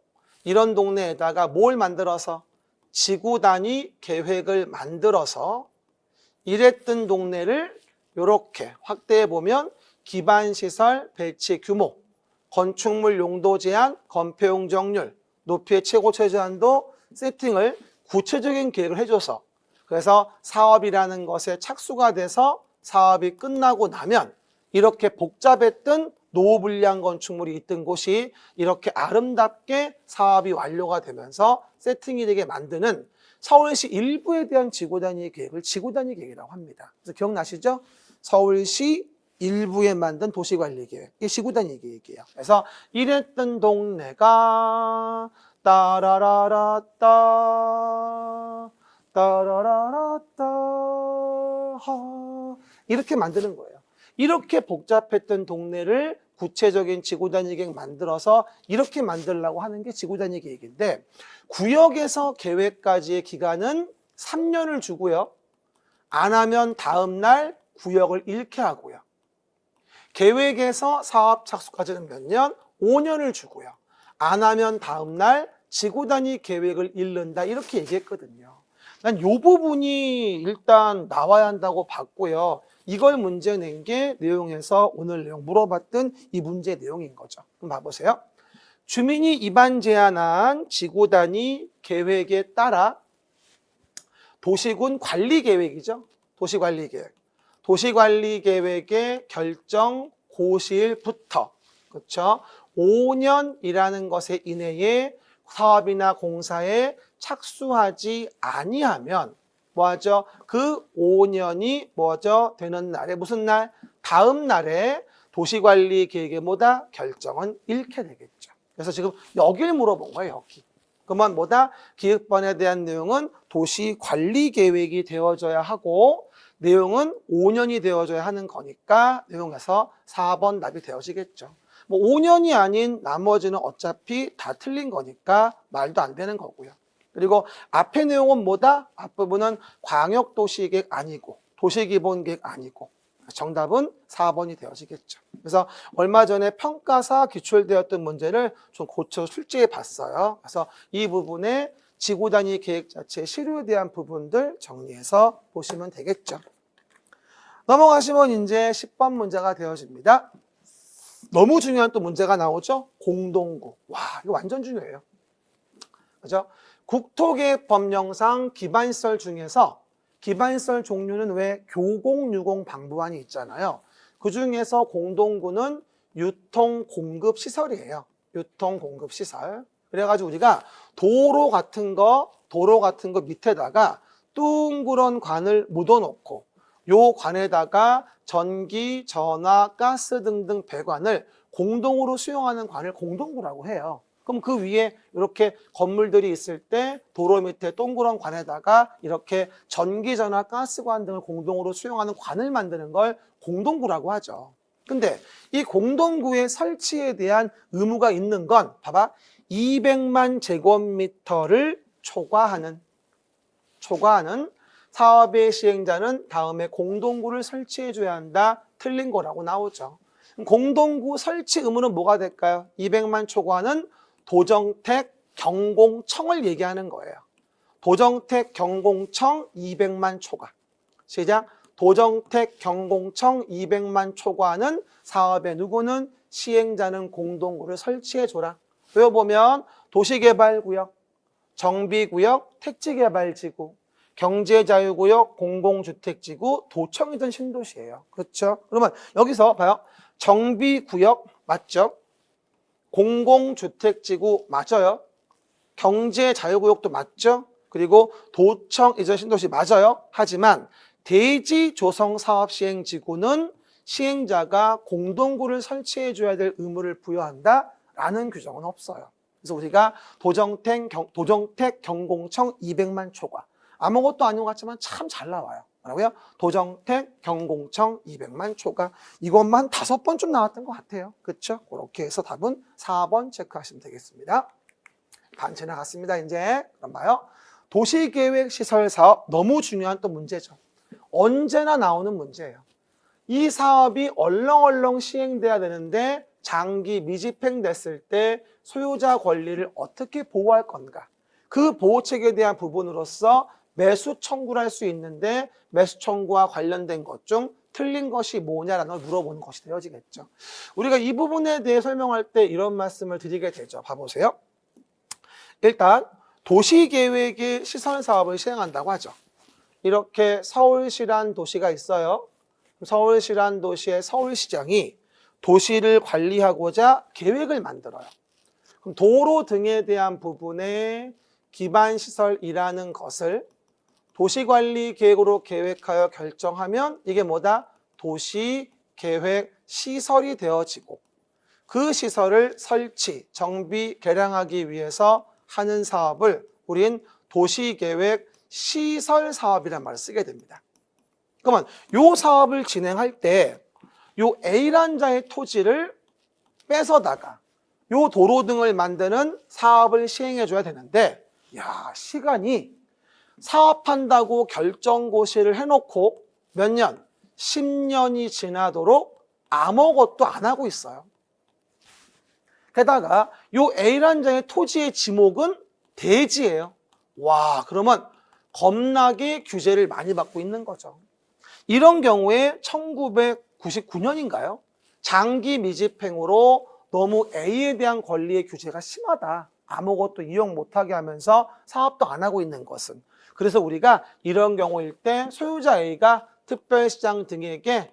이런 동네에다가 뭘 만들어서 지구 단위 계획을 만들어서 이랬던 동네를 이렇게 확대해 보면 기반시설 배치 규모, 건축물 용도 제한, 건폐용 적률, 높이의 최고 최저한도 세팅을 구체적인 계획을 해줘서 그래서 사업이라는 것에 착수가 돼서 사업이 끝나고 나면 이렇게 복잡했던 노후불량 건축물이 있던 곳이 이렇게 아름답게 사업이 완료가 되면서 세팅이 되게 만드는 서울시 일부에 대한 지구단위 계획을 지구단위 계획이라고 합니다. 그래서 기억나시죠? 서울시 일부에 만든 도시관리계획, 이게 지구단위 계획이에요. 그래서 이랬던 동네가 따라라라따 따라라라따 이렇게 만드는 거예요. 이렇게 복잡했던 동네를 구체적인 지구단위 계획 만들어서 이렇게 만들려고 하는 게 지구단위 계획인데, 구역에서 계획까지의 기간은 3년을 주고요. 안 하면 다음 날 구역을 잃게 하고요. 계획에서 사업 착수까지는 몇 년? 5년을 주고요. 안 하면 다음 날 지구단위 계획을 잃는다, 이렇게 얘기했거든요. 난 이 부분이 일단 나와야 한다고 봤고요. 이걸 문제 낸 게 내용에서 오늘 내용 물어봤던 이 문제 내용인 거죠. 그럼 봐보세요. 주민이 입안 제안한 지구단위 계획에 따라 도시군 관리계획이죠. 도시관리계획. 도시관리계획의 결정 고시일부터, 그렇죠? 5년이라는 것에 이내에 사업이나 공사에 착수하지 아니하면 뭐하죠? 그 5년이 뭐죠? 되는 날에 무슨 날? 다음 날에 도시관리계획의 뭐다? 결정은 잃게 되겠죠. 그래서 지금 여기를 물어본 거예요, 여기. 그러면 뭐다? 기획반에 대한 내용은 도시관리계획이 되어져야 하고 내용은 5년이 되어져야 하는 거니까 내용에서 4번 답이 되어지겠죠. 뭐 5년이 아닌 나머지는 어차피 다 틀린 거니까 말도 안 되는 거고요. 그리고 앞의 내용은 뭐다? 앞부분은 광역도시계획 아니고 도시기본계획 아니고 정답은 4번이 되어지겠죠. 그래서 얼마 전에 평가사 기출되었던 문제를 좀 고쳐 출제해 봤어요. 그래서 이 부분에 지구단위 계획 자체 실효에 대한 부분들 정리해서 보시면 되겠죠. 넘어가시면 이제 10번 문제가 되어집니다. 너무 중요한 또 문제가 나오죠. 공동구. 와, 이거 완전 중요해요. 그죠? 국토계획법령상 기반시설 중에서 기반시설 종류는 왜 교공유공 방부안이 있잖아요. 그 중에서 공동구는 유통공급시설이에요. 유통공급시설. 그래가지고 우리가 도로 같은 거 밑에다가 둥그런 관을 묻어놓고 요 관에다가 전기, 전화, 가스 등등 배관을 공동으로 수용하는 관을 공동구라고 해요. 그럼 그 위에 이렇게 건물들이 있을 때 도로 밑에 동그란 관에다가 이렇게 전기, 전화, 가스관 등을 공동으로 수용하는 관을 만드는 걸 공동구라고 하죠. 근데 이 공동구의 설치에 대한 의무가 있는 건 봐봐. 200만 제곱미터를 초과하는 사업의 시행자는 다음에 공동구를 설치해 줘야 한다. 틀린 거라고 나오죠. 공동구 설치 의무는 뭐가 될까요? 200만 초과는 도정택 경공청을 얘기하는 거예요. 도정택 경공청 200만 초과. 시작. 도정택 경공청 200만 초과는 사업의 누구는 시행자는 공동구를 설치해 줘라. 외워보면 도시개발구역, 정비구역, 택지개발지구, 경제자유구역, 공공주택지구, 도청이든 신도시예요. 그렇죠? 그러면 여기서 봐요. 정비구역 맞죠? 공공주택지구 맞아요. 경제자유구역도 맞죠. 그리고 도청 이전 신도시 맞아요. 하지만 대지조성사업시행지구는 시행자가 공동구를 설치해줘야 될 의무를 부여한다라는 규정은 없어요. 그래서 우리가 도정택 경공청 200만 초과. 아무것도 아닌 것 같지만 참 잘 나와요. 뭐라고요? 도정택 경공청 200만 초과. 이것만 5번쯤 나왔던 것 같아요. 그렇죠? 그렇게 해서 답은 4번 체크하시면 되겠습니다. 반 지나갔습니다. 이제 그럼 봐요. 도시계획시설사업 너무 중요한 또 문제죠. 언제나 나오는 문제예요. 이 사업이 얼렁얼렁 시행돼야 되는데 장기 미집행됐을 때 소유자 권리를 어떻게 보호할 건가? 그 보호책에 대한 부분으로서 매수 청구를 할 수 있는데 매수 청구와 관련된 것 중 틀린 것이 뭐냐라는 걸 물어보는 것이 되어지겠죠. 우리가 이 부분에 대해 설명할 때 이런 말씀을 드리게 되죠. 봐보세요. 일단 도시계획의 시설사업을 시행한다고 하죠. 이렇게 서울시란 도시가 있어요. 서울시란 도시의 서울시장이 도시를 관리하고자 계획을 만들어요. 그럼 도로 등에 대한 부분의 기반시설이라는 것을 도시관리계획으로 계획하여 결정하면 이게 뭐다? 도시계획시설이 되어지고 그 시설을 설치, 정비, 개량하기 위해서 하는 사업을 우린 도시계획시설사업이라는 말을 쓰게 됩니다. 그러면 이 사업을 진행할 때 요 A란 자의 토지를 뺏어다가 요 도로 등을 만드는 사업을 시행해 줘야 되는데 시간이 사업한다고 결정고시를 해놓고 몇 년? 10년이 지나도록 아무것도 안 하고 있어요. 게다가 요 A란 자의 토지의 지목은 대지예요. 그러면 겁나게 규제를 많이 받고 있는 거죠. 이런 경우에 1999년인가요? 장기 미집행으로 너무 A에 대한 권리의 규제가 심하다. 아무것도 이용 못하게 하면서 사업도 안 하고 있는 것은. 그래서 우리가 이런 경우일 때 소유자 A가 특별시장 등에게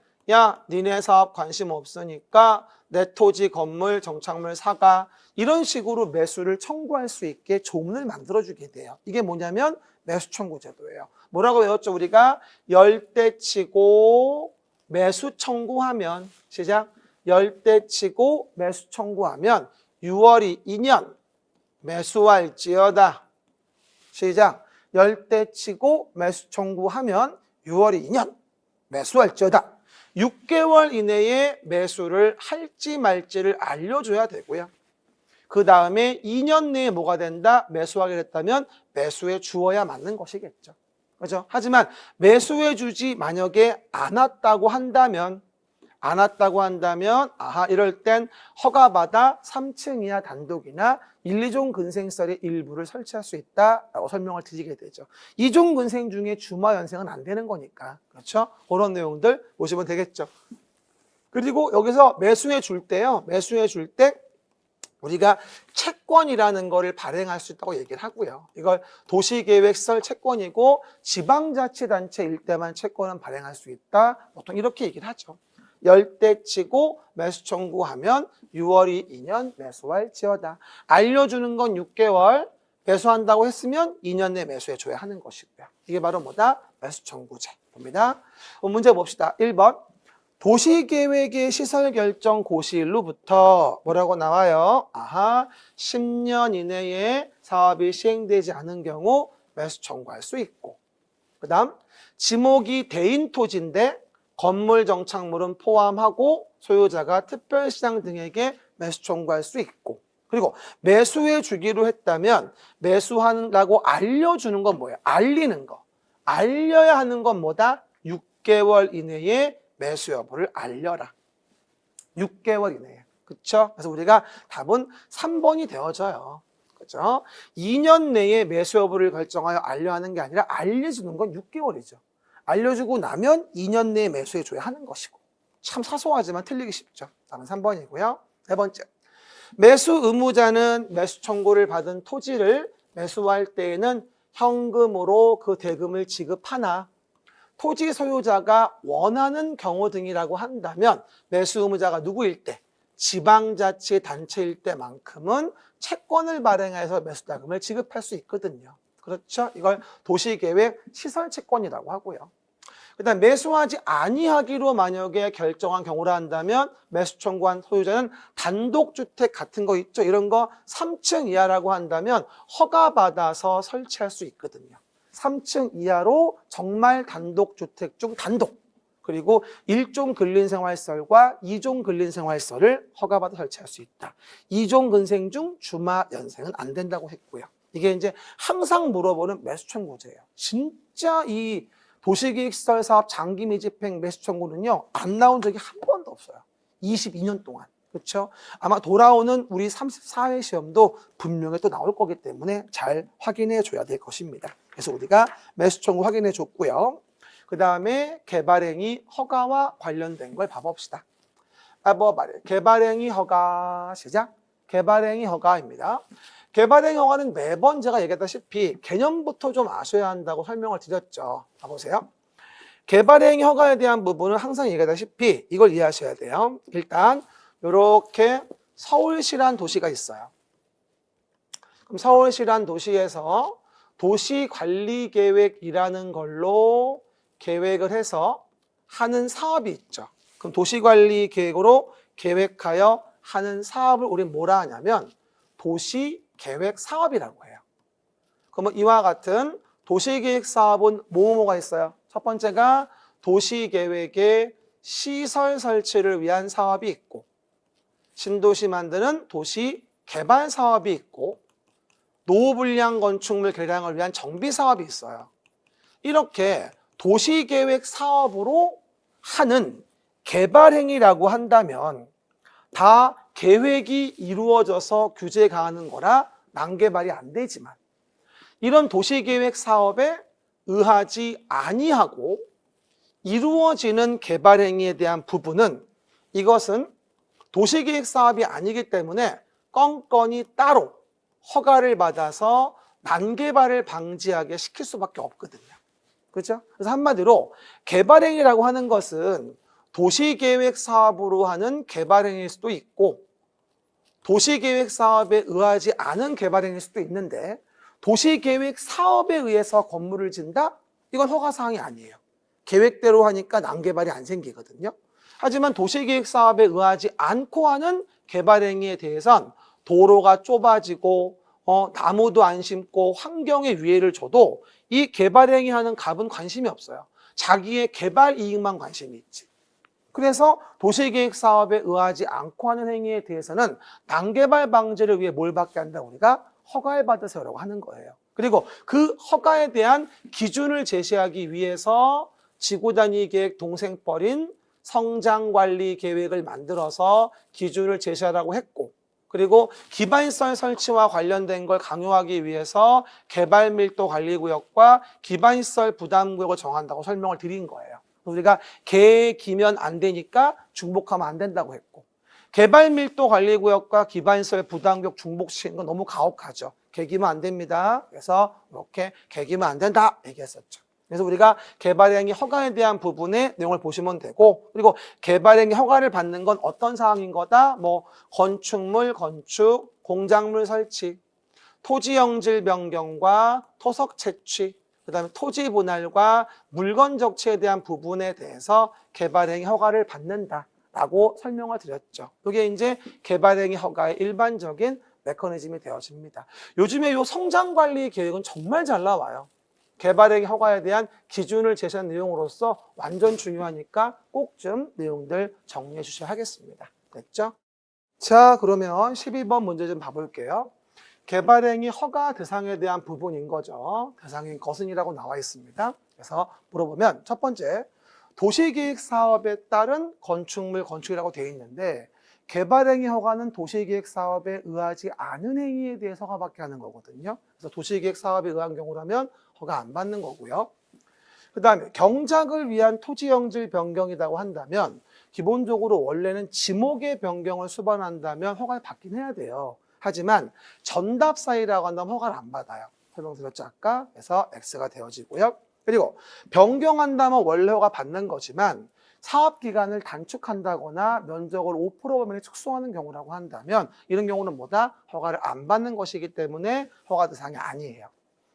니네 사업 관심 없으니까 내 토지, 건물, 정착물 사가 이런 식으로 매수를 청구할 수 있게 조문을 만들어주게 돼요. 이게 뭐냐면 매수 청구 제도예요. 뭐라고 외웠죠? 우리가 열대치고 매수 청구하면 시작. 열대치고 매수 청구하면 6월이 2년 매수할지어다. 시작. 열대치고 매수 청구하면 6월이 2년 매수할지어다. 6개월 이내에 매수를 할지 말지를 알려줘야 되고요. 그 다음에 2년 내에 뭐가 된다? 매수하게 됐다면 매수해 주어야 맞는 것이겠죠. 그렇죠? 하지만 매수해 주지 만약에 않았다고 한다면 이럴 땐 허가받아 3층 이하 단독이나 1, 2종 근생설의 일부를 설치할 수 있다라고 설명을 드리게 되죠. 2종 근생 중에 주마 연생은 안 되는 거니까. 그렇죠? 그런 내용들 보시면 되겠죠. 그리고 여기서 매수해 줄 때요. 우리가 채권이라는 거를 발행할 수 있다고 얘기를 하고요. 이걸 도시계획시설 채권이고 지방자치단체일 때만 채권은 발행할 수 있다. 보통 이렇게 얘기를 하죠. 열대치고 매수 청구하면 6월이 2년 매수할지어다. 알려주는 건 6개월, 매수한다고 했으면 2년 내 매수해줘야 하는 것이고요. 이게 바로 뭐다? 매수 청구제 봅니다. 문제 봅시다. 1번. 도시계획의 시설 결정 고시일로부터 뭐라고 나와요? 10년 이내에 사업이 시행되지 않은 경우 매수 청구할 수 있고, 그 다음 지목이 대인 토지인데 건물 정착물은 포함하고 소유자가 특별시장 등에게 매수 청구할 수 있고, 그리고 매수해 주기로 했다면 매수한다고 알려주는 건 뭐예요? 알리는 거. 알려야 하는 건 뭐다? 6개월 이내에 매수 여부를 알려라. 6개월 이내에. 그렇죠? 그래서 우리가 답은 3번이 되어져요. 그렇죠? 2년 내에 매수 여부를 결정하여 알려하는 게 아니라 알려주는 건 6개월이죠. 알려주고 나면 2년 내에 매수해줘야 하는 것이고. 참 사소하지만 틀리기 쉽죠. 답은 3번이고요. 네 번째. 매수 의무자는 매수 청구를 받은 토지를 매수할 때에는 현금으로 그 대금을 지급하나 토지 소유자가 원하는 경우 등이라고 한다면 매수 의무자가 누구일 때? 지방자치단체일 때만큼은 채권을 발행해서 매수자금을 지급할 수 있거든요. 그렇죠? 이걸 도시계획 시설채권이라고 하고요. 그다음 매수하지 아니하기로 만약에 결정한 경우라 한다면 매수 청구한 소유자는 단독주택 같은 거 있죠? 이런 거 3층 이하라고 한다면 허가받아서 설치할 수 있거든요. 3층 이하로 정말 단독주택 중 단독, 그리고 1종 근린생활설과 2종 근린생활설을 허가받아 설치할 수 있다. 2종 근생 중 주마 연생은 안 된다고 했고요. 이게 이제 항상 물어보는 매수 청구제예요. 진짜 이 도시계획시설 사업 장기 미집행 매수 청구는요, 안 나온 적이 한 번도 없어요. 22년 동안. 그렇죠? 아마 돌아오는 우리 34회 시험도 분명히 또 나올 거기 때문에 잘 확인해 줘야 될 것입니다. 그래서 우리가 매수 청구 확인해 줬고요. 그 다음에 개발행위 허가와 관련된 걸 봐봅시다. 개발행위 허가 시작. 개발행위 허가입니다. 개발행위 허가는 매번 제가 얘기했다시피 개념부터 좀 아셔야 한다고 설명을 드렸죠. 봐보세요. 개발행위 허가에 대한 부분은 항상 얘기하다시피 이걸 이해하셔야 돼요. 일단 이렇게 서울시란 도시가 있어요. 그럼 서울시란 도시에서 도시관리계획이라는 걸로 계획을 해서 하는 사업이 있죠. 그럼 도시관리계획으로 계획하여 하는 사업을 우리는 뭐라 하냐면 도시계획사업이라고 해요. 그러면 이와 같은 도시계획사업은 뭐가 있어요? 첫 번째가 도시계획의 시설 설치를 위한 사업이 있고, 신도시 만드는 도시개발 사업이 있고, 노후불량 건축물 개량을 위한 정비 사업이 있어요. 이렇게 도시계획 사업으로 하는 개발행위라고 한다면 다 계획이 이루어져서 규제 가하는 거라 난개발이 안 되지만, 이런 도시계획 사업에 의하지 아니하고 이루어지는 개발행위에 대한 부분은 이것은 도시계획 사업이 아니기 때문에 껌껌이 따로 허가를 받아서 난개발을 방지하게 시킬 수밖에 없거든요. 그렇죠? 그래서 한마디로 개발행위라고 하는 것은 도시계획 사업으로 하는 개발행위일 수도 있고, 도시계획 사업에 의하지 않은 개발행위일 수도 있는데, 도시계획 사업에 의해서 건물을 짓는다? 이건 허가사항이 아니에요. 계획대로 하니까 난개발이 안 생기거든요. 하지만 도시계획 사업에 의하지 않고 하는 개발행위에 대해선 도로가 좁아지고 나무도 안 심고 환경에 위해를 줘도 이 개발행위 하는 갑은 관심이 없어요. 자기의 개발 이익만 관심이 있지. 그래서 도시계획 사업에 의하지 않고 하는 행위에 대해서는 난개발 방지를 위해 뭘 받게 한다? 우리가 허가를 받으세요라고 하는 거예요. 그리고 그 허가에 대한 기준을 제시하기 위해서 지구단위 계획 동생뻘인 성장관리 계획을 만들어서 기준을 제시하라고 했고, 그리고 기반시설 설치와 관련된 걸 강요하기 위해서 개발밀도관리구역과 기반시설 부담구역을 정한다고 설명을 드린 거예요. 우리가 개기면 안 되니까 중복하면 안 된다고 했고, 개발밀도관리구역과 기반시설 부담구역 중복시키는 건 너무 가혹하죠. 개기면 안 됩니다. 그래서 이렇게 개기면 안 된다 얘기했었죠. 그래서 우리가 개발행위 허가에 대한 부분의 내용을 보시면 되고, 그리고 개발행위 허가를 받는 건 어떤 사항인 거다? 뭐 건축물 건축, 공작물 설치, 토지영질 변경과 토석 채취, 그다음에 토지 분할과 물건 적치에 대한 부분에 대해서 개발행위 허가를 받는다라고 설명을 드렸죠. 이게 이제 개발행위 허가의 일반적인 메커니즘이 되어집니다. 요즘에 이 성장관리 계획은 정말 잘 나와요. 개발행위 허가에 대한 기준을 제시한 내용으로서 완전 중요하니까 꼭 좀 내용들 정리해 주셔야 하겠습니다. 됐죠? 자, 그러면 12번 문제 좀 봐볼게요. 개발행위 허가 대상에 대한 부분인 거죠. 대상인 것은이라고 나와 있습니다. 그래서 물어보면 첫 번째, 도시계획 사업에 따른 건축물 건축이라고 되어 있는데, 개발행위 허가는 도시계획 사업에 의하지 않은 행위에 대해서 허가받게 하는 거거든요. 그래서 도시계획 사업에 의한 경우라면 허가 안 받는 거고요. 그 다음에 경작을 위한 토지영질 변경이라고 한다면 기본적으로 원래는 지목의 변경을 수반한다면 허가를 받긴 해야 돼요. 하지만 전답사이라고 한다면 허가를 안 받아요. 설명드렸죠 아까. 그래서 X가 되어지고요. 그리고 변경한다면 원래 허가 받는 거지만 사업기간을 단축한다거나 면적을 5%만 축소하는 경우라고 한다면 이런 경우는 뭐다? 허가를 안 받는 것이기 때문에 허가 대상이 아니에요.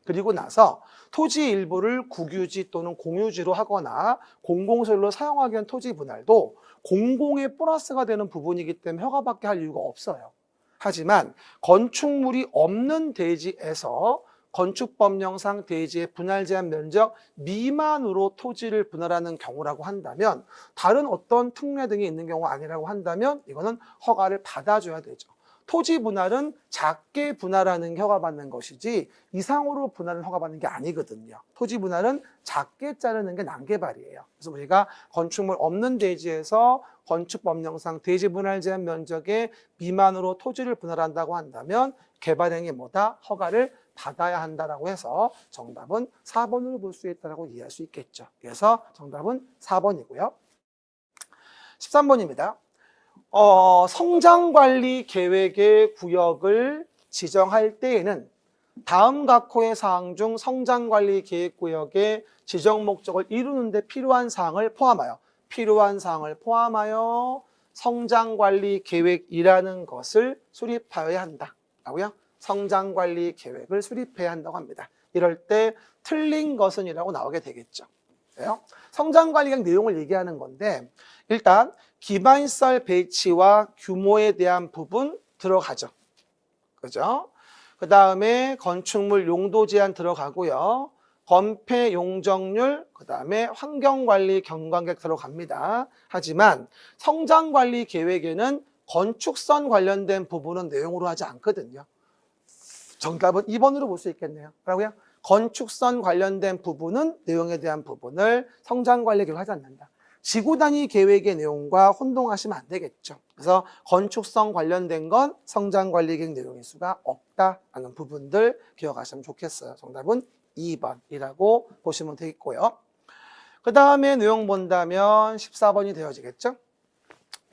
그리고 나서 토지 일부를 국유지 또는 공유지로 하거나 공공소유로 사용하기 위한 토지 분할도 공공의 플러스가 되는 부분이기 때문에 허가받게 할 이유가 없어요. 하지만 건축물이 없는 대지에서 건축법령상 대지의 분할 제한 면적 미만으로 토지를 분할하는 경우라고 한다면, 다른 어떤 특례 등이 있는 경우가 아니라고 한다면 이거는 허가를 받아줘야 되죠. 토지 분할은 작게 분할하는 게 허가받는 것이지 이상으로 분할은 허가받는 게 아니거든요. 토지 분할은 작게 자르는 게 난개발이에요. 그래서 우리가 건축물 없는 대지에서 건축법령상 대지 분할 제한 면적의 미만으로 토지를 분할한다고 한다면 개발행위 뭐다? 허가를 받아야 한다라고 해서 정답은 4번으로 볼 수 있다고 이해할 수 있겠죠. 그래서 정답은 4번이고요. 13번입니다. 성장관리 계획의 구역을 지정할 때에는 다음 각호의 사항 중 성장관리계획구역의 지정 목적을 이루는 데 필요한 사항을 포함하여 성장관리계획이라는 것을 수립하여야 한다라고요. 성장관리계획을 수립해야 한다고 합니다. 이럴 때 틀린 것은 이라고 나오게 되겠죠. 그래요? 성장관리계획 내용을 얘기하는 건데 일단 기반시설 배치와 규모에 대한 부분 들어가죠. 그죠? 그 다음에 건축물 용도 제한 들어가고요. 건폐 용적률, 그 다음에 환경관리 경관계획 들어갑니다. 하지만 성장관리 계획에는 건축선 관련된 부분은 내용으로 하지 않거든요. 정답은 2번으로 볼 수 있겠네요. 뭐라고요? 건축선 관련된 부분은 내용에 대한 부분을 성장관리 계획 하지 않는다. 지구단위 계획의 내용과 혼동하시면 안 되겠죠. 그래서 건축성 관련된 건 성장관리계획 내용일 수가 없다라는 부분들 기억하시면 좋겠어요. 정답은 2번이라고 보시면 되겠고요. 그 다음에 내용 본다면 14번이 되어지겠죠.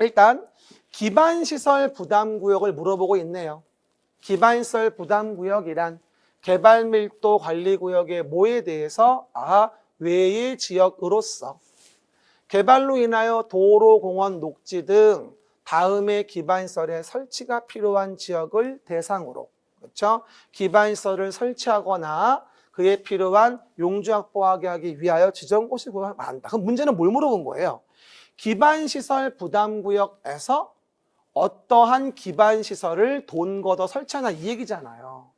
일단 기반시설 부담구역을 물어보고 있네요. 기반시설 부담구역이란 개발밀도 관리구역의 뭐에 대해서 외의 지역으로서 개발로 인하여 도로, 공원, 녹지 등 다음의 기반시설의 설치가 필요한 지역을 대상으로 그렇죠? 기반시설을 설치하거나 그에 필요한 용지 확보하게 하기 위하여 지정고시 구역을 말한다. 그럼 문제는 뭘 물어본 거예요? 기반시설 부담구역에서 어떠한 기반시설을 돈 걷어 설치하나 이 얘기잖아요.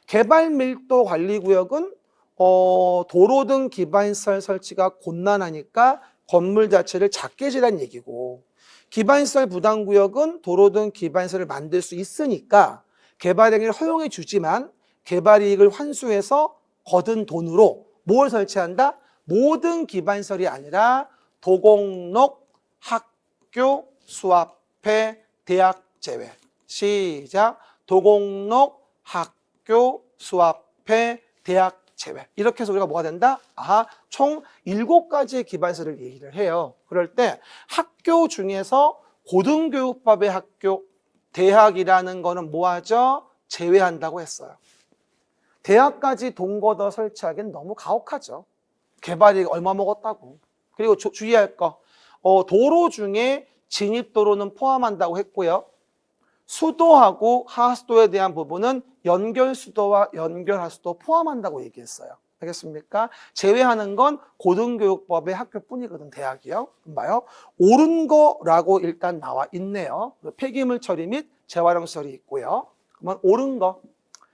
개발밀도관리구역은 도로 등 기반시설 설치가 곤란하니까 건물 자체를 작게 지란 얘기고 기반시설 부담구역은 도로 등 기반시설을 만들 수 있으니까 개발행위를 허용해 주지만 개발이익을 환수해서 거둔 돈으로 뭘 설치한다? 모든 기반시설이 아니라 도공록, 학교, 수합회, 대학 제외. 시작. 도공록, 학교, 수합회, 대학 제외. 이렇게 해서 우리가 뭐가 된다? 총 7가지의 기반시설을 얘기를 해요. 그럴 때 학교 중에서 고등교육법의 학교, 대학이라는 거는 뭐하죠? 제외한다고 했어요. 대학까지 돈 걷어 설치하기엔 너무 가혹하죠. 개발이 얼마 먹었다고. 그리고 주의할 거, 도로 중에 진입도로는 포함한다고 했고요. 수도하고 하수도에 대한 부분은 연결수도와 연결하수도 포함한다고 얘기했어요. 알겠습니까? 제외하는 건 고등교육법의 학교뿐이거든, 대학이요. 봐요. 옳은 거라고 일단 나와 있네요. 폐기물 처리 및 재활용 시설이 있고요. 그러면 옳은 거.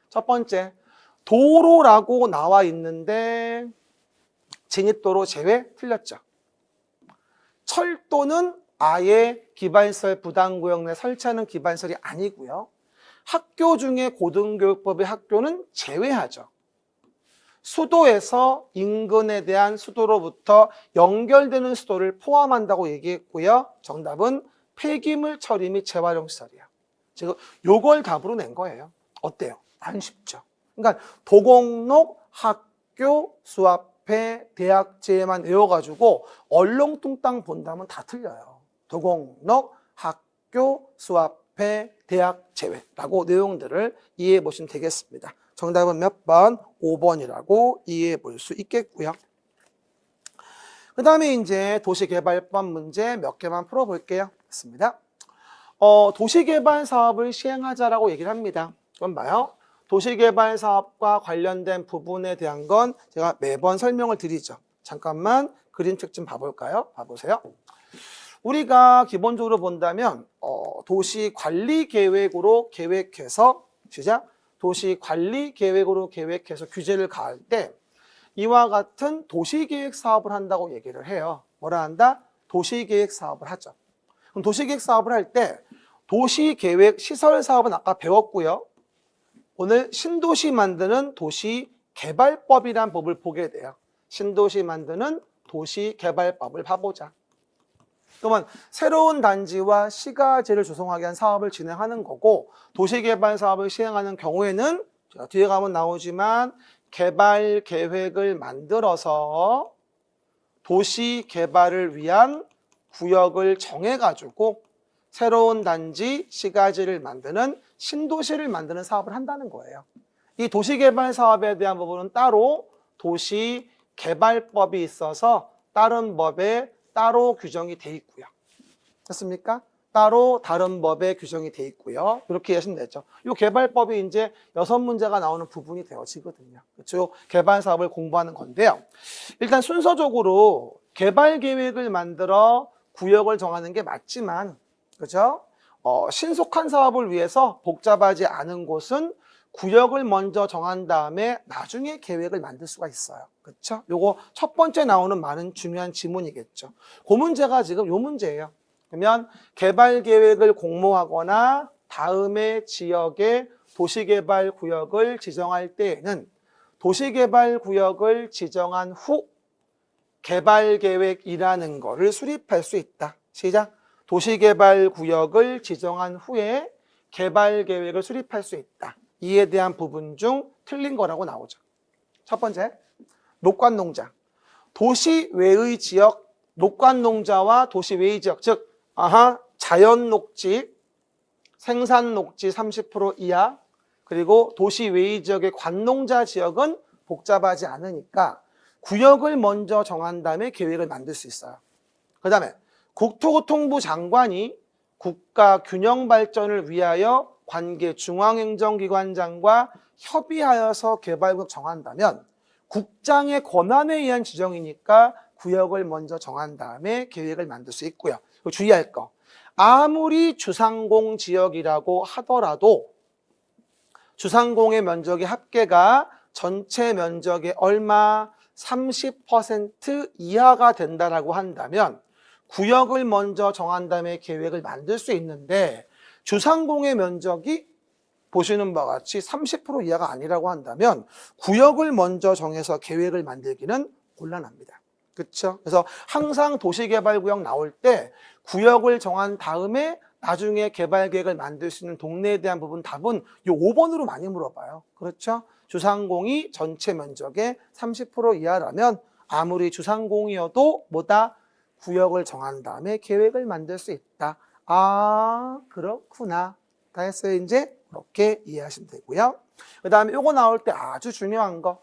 첫 번째, 도로라고 나와 있는데 진입도로 제외 틀렸죠. 철도는 아예 기반시설 부담구역 내 설치하는 기반시설이 아니고요. 학교 중에 고등교육법의 학교는 제외하죠. 수도에서 인근에 대한 수도로부터 연결되는 수도를 포함한다고 얘기했고요. 정답은 폐기물 처리 및 재활용 시설이에요. 지금 요걸 답으로 낸 거예요. 어때요? 안 쉽죠? 그러니까 도공록, 학교, 수합회, 대학제만 외워가지고 얼렁뚱땅 본다면 다 틀려요. 도공록, 학교, 수합회, 대학 제외라고 내용들을 이해해 보시면 되겠습니다. 정답은 몇 번? 5번이라고 이해해 볼 수 있겠고요. 그 다음에 이제 도시개발법 문제 몇 개만 풀어볼게요. 됐습니다. 도시개발 사업을 시행하자라고 얘기를 합니다. 그럼 봐요. 도시개발 사업과 관련된 부분에 대한 건 제가 매번 설명을 드리죠. 잠깐만 그림책 좀 봐볼까요? 봐보세요. 우리가 기본적으로 본다면 도시관리계획으로 계획해서 시작. 도시관리계획으로 계획해서 규제를 가할 때 이와 같은 도시계획 사업을 한다고 얘기를 해요. 뭐라 한다? 도시계획 사업을 하죠. 그럼 도시계획 사업을 할 때 도시계획 시설 사업은 아까 배웠고요. 오늘 신도시 만드는 도시개발법이란 법을 보게 돼요. 신도시 만드는 도시개발법을 봐보자. 그러면 새로운 단지와 시가지를 조성하기 위한 사업을 진행하는 거고 도시개발 사업을 시행하는 경우에는 뒤에 가면 나오지만 개발 계획을 만들어서 도시 개발을 위한 구역을 정해가지고 새로운 단지, 시가지를 만드는 신도시를 만드는 사업을 한다는 거예요. 이 도시개발 사업에 대한 부분은 따로 도시개발법이 있어서 다른 법에 따로 규정이 돼 있고요. 됐습니까? 따로 다른 법에 규정이 돼 있고요. 이렇게 하시면 되죠. 이 개발법이 이제 6문제가 나오는 부분이 되어지거든요. 그렇죠? 개발 사업을 공부하는 건데요. 일단 순서적으로 개발 계획을 만들어 구역을 정하는 게 맞지만, 그죠? 신속한 사업을 위해서 복잡하지 않은 곳은 구역을 먼저 정한 다음에 나중에 계획을 만들 수가 있어요. 그렇죠? 요거 첫 번째 나오는 많은 중요한 지문이겠죠. 그 문제가 지금 요 문제예요. 그러면 개발 계획을 공모하거나 다음에 지역에 도시개발 구역을 지정할 때에는 도시개발 구역을 지정한 후 개발 계획이라는 거를 수립할 수 있다. 시작. 도시개발 구역을 지정한 후에 개발 계획을 수립할 수 있다. 이에 대한 부분 중 틀린 거라고 나오죠. 첫 번째, 녹관농장. 도시 외의 지역, 녹관농자와 도시 외의 지역, 즉 자연 녹지, 생산 녹지 30% 이하, 그리고 도시 외의 지역의 관농자 지역은 복잡하지 않으니까 구역을 먼저 정한 다음에 계획을 만들 수 있어요. 그 다음에 국토교통부 장관이 국가 균형 발전을 위하여 관계 중앙행정기관장과 협의하여서 개발구역 정한다면 국장의 권한에 의한 지정이니까 구역을 먼저 정한 다음에 계획을 만들 수 있고요. 주의할 거, 아무리 주상공 지역이라고 하더라도 주상공의 면적의 합계가 전체 면적의 얼마 30% 이하가 된다라고 한다면 구역을 먼저 정한 다음에 계획을 만들 수 있는데 주상공의 면적이 보시는 바와 같이 30% 이하가 아니라고 한다면 구역을 먼저 정해서 계획을 만들기는 곤란합니다. 그렇죠? 그래서 항상 도시개발구역 나올 때 구역을 정한 다음에 나중에 개발 계획을 만들 수 있는 동네에 대한 부분 답은 이 5번으로 많이 물어봐요. 그렇죠? 주상공이 전체 면적의 30% 이하라면 아무리 주상공이어도 뭐다? 구역을 정한 다음에 계획을 만들 수 있다. 아, 그렇구나. 다 했어요, 이제? 그렇게 이해하시면 되고요. 그 다음에 요거 나올 때 아주 중요한 거.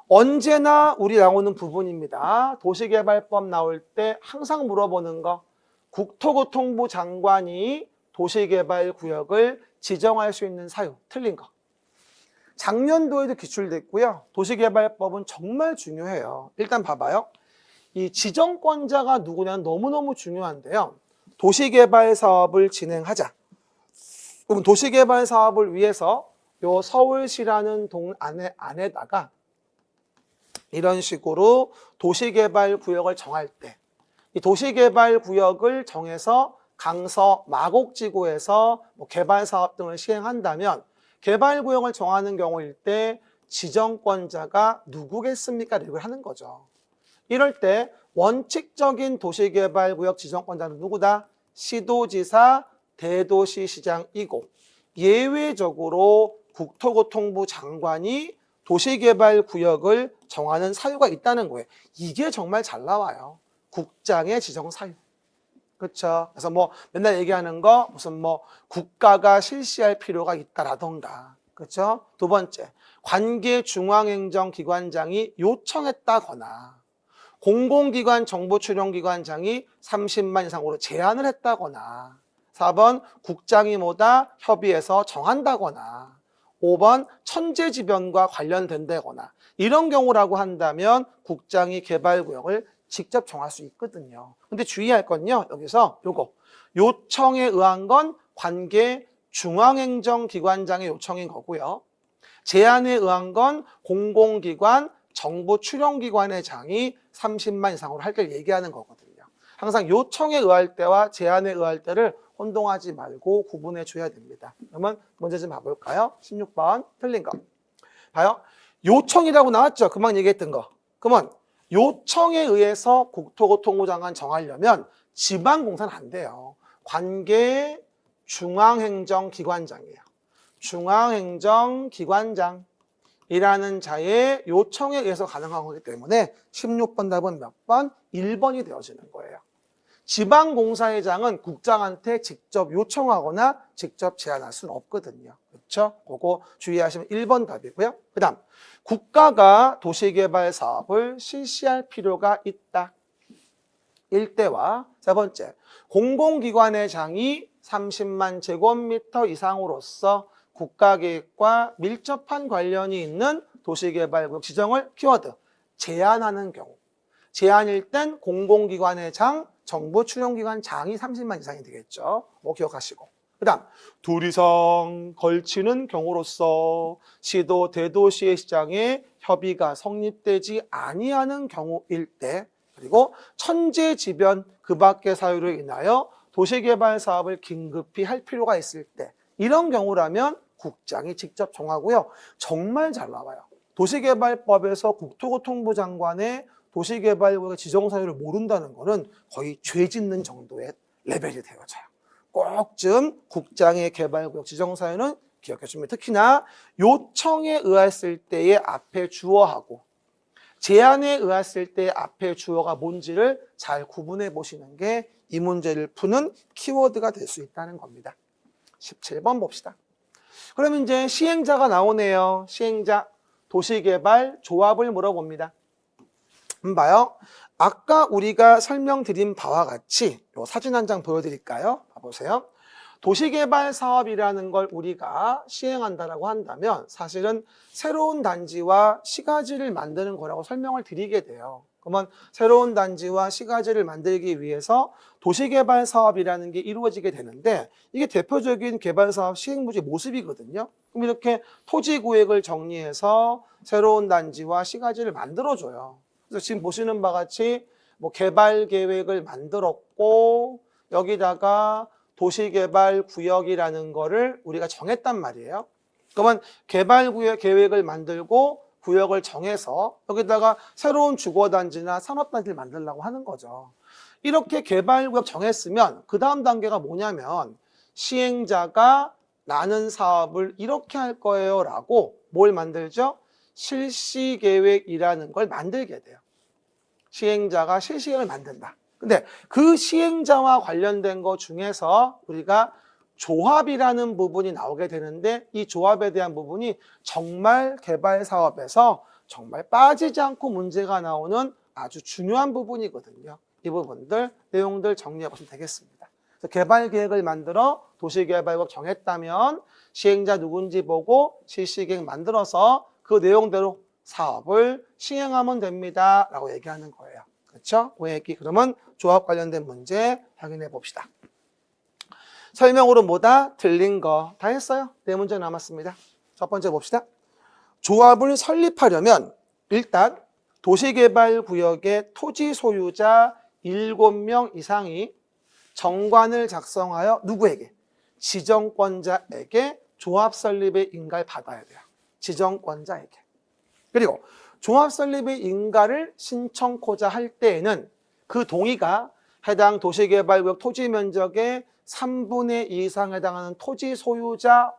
언제나 우리 나오는 부분입니다. 도시개발법 나올 때 항상 물어보는 거. 국토교통부 장관이 도시개발구역을 지정할 수 있는 사유. 틀린 거. 작년도에도 기출됐고요. 도시개발법은 정말 중요해요. 일단 봐봐요. 이 지정권자가 누구냐는 너무너무 중요한데요. 도시개발 사업을 진행하자. 그럼 도시개발 사업을 위해서 요 서울시라는 동 안에다가 이런 식으로 도시개발 구역을 정할 때 이 도시개발 구역을 정해서 강서 마곡지구에서 개발 사업 등을 시행한다면 개발 구역을 정하는 경우일 때 지정권자가 누구겠습니까? 이걸 하는 거죠. 이럴 때 원칙적인 도시개발구역 지정권자는 누구다? 시도지사, 대도시시장이고 예외적으로 국토교통부 장관이 도시개발구역을 정하는 사유가 있다는 거예요. 이게 정말 잘 나와요. 국장의 지정 사유. 그렇죠? 그래서 뭐 맨날 얘기하는 거 무슨 뭐 국가가 실시할 필요가 있다라던가. 그렇죠? 두 번째, 관계 중앙행정기관장이 요청했다거나 공공기관 정보출연기관장이 30만 이상으로 제한을 했다거나 4번 국장이 뭐다? 협의해서 정한다거나 5번 천재지변과 관련된다거나 이런 경우라고 한다면 국장이 개발구역을 직접 정할 수 있거든요. 근데 주의할 건요. 여기서 요거 요청에 의한 건 관계 중앙행정기관장의 요청인 거고요. 제안에 의한 건 공공기관 정보출연기관의 장이 30만 이상으로 할 때 얘기하는 거거든요. 항상 요청에 의할 때와 제안에 의할 때를 혼동하지 말고 구분해 줘야 됩니다. 그러면 문제 좀 봐볼까요? 16번 틀린 거. 봐요. 요청이라고 나왔죠? 금방 얘기했던 거. 그러면 요청에 의해서 국토교통부 장관 정하려면 지방공사는 안 돼요. 관계 중앙행정기관장이에요. 중앙행정기관장이라는 자의 요청에 의해서 가능한 거기 때문에 16번 답은 몇 번? 1번이 되어지는 거예요. 지방공사회장은 국장한테 직접 요청하거나 직접 제안할 수는 없거든요. 그렇죠? 그렇죠? 그거 주의하시면 1번 답이고요. 그 다음 국가가 도시개발 사업을 실시할 필요가 있다. 일대와 세 번째, 공공기관의 장이 30만 제곱미터 이상으로서 국가계획과 밀접한 관련이 있는 도시개발구역 지정을 키워드 제한하는 경우. 제한일 땐 공공기관의 장, 정부 출용기관 장이 30만 이상이 되겠죠. 뭐 기억하시고. 그 다음 둘 이상 걸치는 경우로서 시도 대도시의 시장에 협의가 성립되지 아니하는 경우일 때, 그리고 천재지변 그 밖의 사유로 인하여 도시개발 사업을 긴급히 할 필요가 있을 때, 이런 경우라면 국장이 직접 정하고요. 정말 잘 나와요. 도시개발법에서 국토교통부 장관의 도시개발구역의 지정사유를 모른다는 거는 거의 죄 짓는 정도의 레벨이 되어져요. 꼭 좀 국장의 개발구역 지정사유는 기억해 줍니다. 특히나 요청에 의했을 때의 앞에 주어하고 제안에 의했을 때 앞에 주어가 뭔지를 잘 구분해 보시는 게 이 문제를 푸는 키워드가 될 수 있다는 겁니다. 17번 봅시다. 그럼 이제 시행자가 나오네요. 시행자, 도시개발 조합을 물어봅니다. 봐요. 아까 우리가 설명드린 바와 같이 요 사진 한 장 보여드릴까요? 봐보세요. 도시개발 사업이라는 걸 우리가 시행한다라고 한다면 사실은 새로운 단지와 시가지를 만드는 거라고 설명을 드리게 돼요. 그러면 새로운 단지와 시가지를 만들기 위해서 도시개발 사업이라는 게 이루어지게 되는데, 이게 대표적인 개발사업 시행부지 모습이거든요. 그럼 이렇게 토지구획을 정리해서 새로운 단지와 시가지를 만들어줘요. 그래서 지금 보시는 바와 같이 뭐 개발 계획을 만들었고 여기다가 도시개발구역이라는 거를 우리가 정했단 말이에요. 그러면 개발구역 계획을 만들고 구역을 정해서 여기다가 새로운 주거단지나 산업단지를 만들려고 하는 거죠. 이렇게 개발구역 정했으면 그 다음 단계가 뭐냐면 시행자가 나는 사업을 이렇게 할 거예요 라고 뭘 만들죠? 실시계획이라는 걸 만들게 돼요. 시행자가 실시계획을 만든다. 근데 그 시행자와 관련된 것 중에서 우리가 조합이라는 부분이 나오게 되는데, 이 조합에 대한 부분이 정말 개발 사업에서 정말 빠지지 않고 문제가 나오는 아주 중요한 부분이거든요. 이 부분들, 내용들 정리해 보시면 되겠습니다. 그래서 개발 계획을 만들어 도시개발구역 정했다면 시행자 누군지 보고 실시계획 만들어서 그 내용대로 사업을 시행하면 됩니다 라고 얘기하는 거예요. 그렇죠? 그 얘기. 그러면 조합 관련된 문제 확인해 봅시다. 설명으로 뭐다? 틀린 거 다 했어요. 네 문제 남았습니다. 첫 번째 봅시다. 조합을 설립하려면 일단 도시개발구역의 토지 소유자 7명 이상이 정관을 작성하여 누구에게? 지정권자에게 조합 설립의 인가를 받아야 돼요. 지정권자에게. 그리고 조합 설립의 인가를 신청코자 할 때에는 그 동의가 해당 도시개발구역 토지 면적의 3분의 2 이상 해당하는 토지 소유자와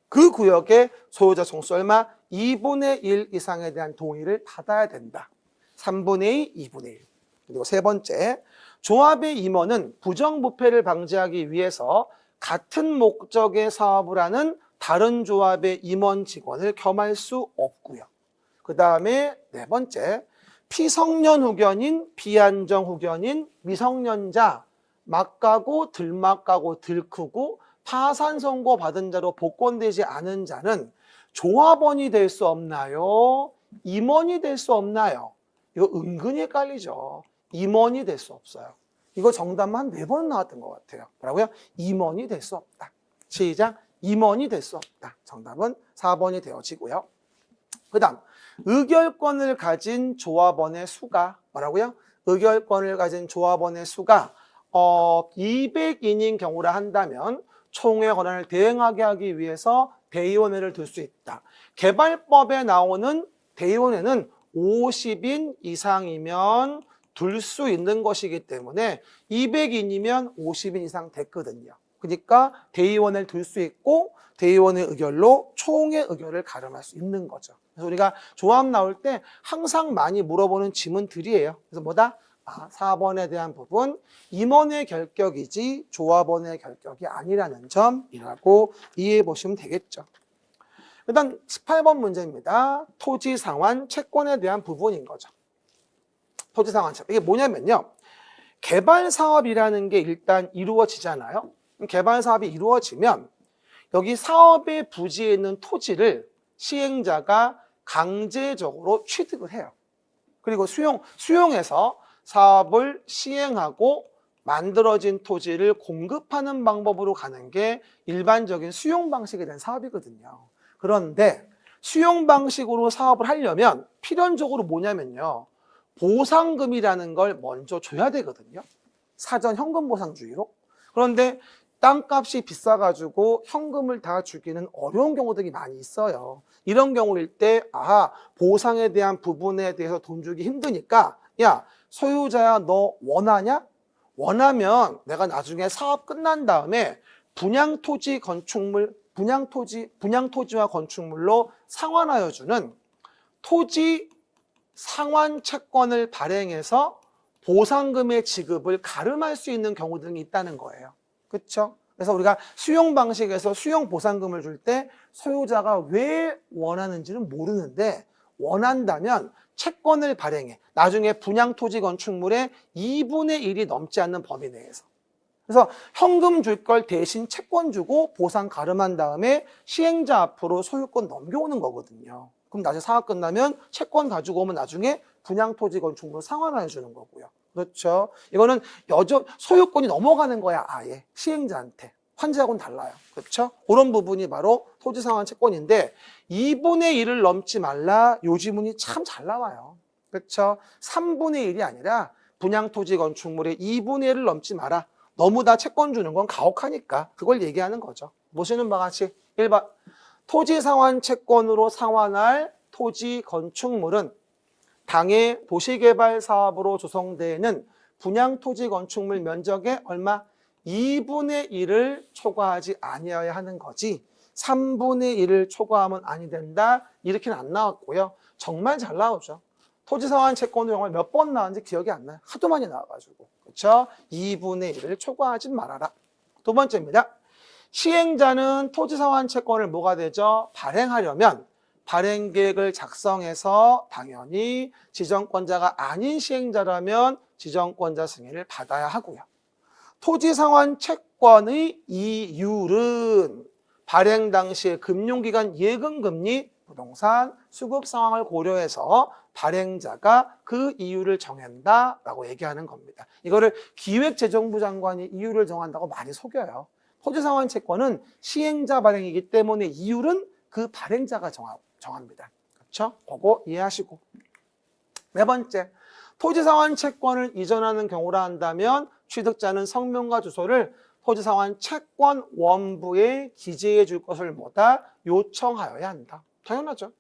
그 구역의 소유자 총수 얼마? 2분의 1 이상에 대한 동의를 받아야 된다. 3분의 2, 2분의 1. 그리고 세 번째, 조합의 임원은 부정부패를 방지하기 위해서 같은 목적의 사업을 하는 다른 조합의 임원 직원을 겸할 수 없고요. 그 다음에 네 번째, 피성년 후견인, 비안정 후견인, 미성년자, 막가고 들막가고 들크고 파산 선고 받은 자로 복권되지 않은 자는 조합원이 될 수 없나요? 임원이 될 수 없나요? 이거 은근히 헷갈리죠. 임원이 될 수 없어요. 이거 정답만 4번 나왔던 것 같아요. 뭐라고요? 임원이 될 수 없다. 시작. 임원이 될 수 없다. 정답은 4번이 되어지고요. 그 다음, 의결권을 가진 조합원의 수가 뭐라고요? 의결권을 가진 조합원의 수가 200인인 경우라 한다면 총회 권한을 대행하게 하기 위해서 대의원회를 둘 수 있다. 개발법에 나오는 대의원회는 50인 이상이면 둘 수 있는 것이기 때문에 200인이면 50인 이상 됐거든요. 그러니까 대의원을 둘 수 있고 대의원의 의결로 총회 의결을 가름할 수 있는 거죠. 그래서 우리가 조합 나올 때 항상 많이 물어보는 지문들이에요. 그래서 뭐다? 4번에 대한 부분 임원의 결격이지 조합원의 결격이 아니라는 점이라고 이해해 보시면 되겠죠. 일단 18번 문제입니다. 토지 상환 채권에 대한 부분인 거죠. 토지 상환 채권. 이게 뭐냐면요. 개발 사업이라는 게 일단 이루어지잖아요. 개발 사업이 이루어지면 여기 사업의 부지에 있는 토지를 시행자가 강제적으로 취득을 해요. 그리고 수용해서 사업을 시행하고 만들어진 토지를 공급하는 방법으로 가는 게 일반적인 수용 방식에 대한 사업이거든요. 그런데 수용 방식으로 사업을 하려면 필연적으로 뭐냐면요. 보상금이라는 걸 먼저 줘야 되거든요. 사전 현금 보상주의로. 그런데 땅값이 비싸가지고 현금을 다 주기는 어려운 경우들이 많이 있어요. 이런 경우일 때 보상에 대한 부분에 대해서 돈 주기 힘드니까 야, 소유자야 너 원하냐? 원하면 내가 나중에 사업 끝난 다음에 분양토지와 건축물로 상환하여 주는 토지 상환 채권을 발행해서 보상금의 지급을 가름할 수 있는 경우들이 있다는 거예요. 그렇죠? 그래서 우리가 수용 방식에서 수용 보상금을 줄 때 소유자가 왜 원하는지는 모르는데 원한다면 채권을 발행해. 나중에 분양토지 건축물의 2분의 1이 넘지 않는 범위 내에서. 그래서 현금 줄 걸 대신 채권 주고 보상 가름한 다음에 시행자 앞으로 소유권 넘겨오는 거거든요. 그럼 나중에 사업 끝나면 채권 가지고 오면 나중에 분양토지 건축물로 상환해 주는 거고요. 그렇죠? 이거는 소유권이 넘어가는 거야, 아예. 시행자한테. 환지하고는 달라요. 그렇죠? 그런 부분이 바로 토지 상환 채권인데 2분의 1을 넘지 말라 요 지문이 참 잘 나와요. 그렇죠? 3분의 1이 아니라 분양토지 건축물의 2분의 1을 넘지 마라. 너무 다 채권 주는 건 가혹하니까 그걸 얘기하는 거죠. 보시는 바와 같이 1번 토지 상환 채권으로 상환할 토지 건축물은 당해 도시개발 사업으로 조성되는 분양토지 건축물 면적의 얼마? 2분의 1을 초과하지 아니어야 하는 거지 3분의 1을 초과하면 아니 된다 이렇게는 안 나왔고요. 정말 잘 나오죠. 토지 상환 채권도 정말 몇 번 나왔는지 기억이 안 나요. 하도 많이 나와가지고. 그렇죠? 2분의 1을 초과하지 말아라. 두 번째입니다. 시행자는 토지 상환 채권을 뭐가 되죠? 발행하려면 발행 계획을 작성해서 당연히 지정권자가 아닌 시행자라면 지정권자 승인을 받아야 하고요. 토지 상환 채권의 이율은 발행 당시의 금융기관 예금금리, 부동산, 수급 상황을 고려해서 발행자가 그 이율을 정한다라고 얘기하는 겁니다. 이거를 기획재정부 장관이 이율을 정한다고 많이 속여요. 토지 상환 채권은 시행자 발행이기 때문에 이율은 그 발행자가 정합니다. 그렇죠? 그거 이해하시고. 네 번째, 토지 상환 채권을 이전하는 경우라 한다면 취득자는 성명과 주소를 토지 상환 채권 원부에 기재해 줄 것을 뭐다? 요청하여야 한다. 당연하죠.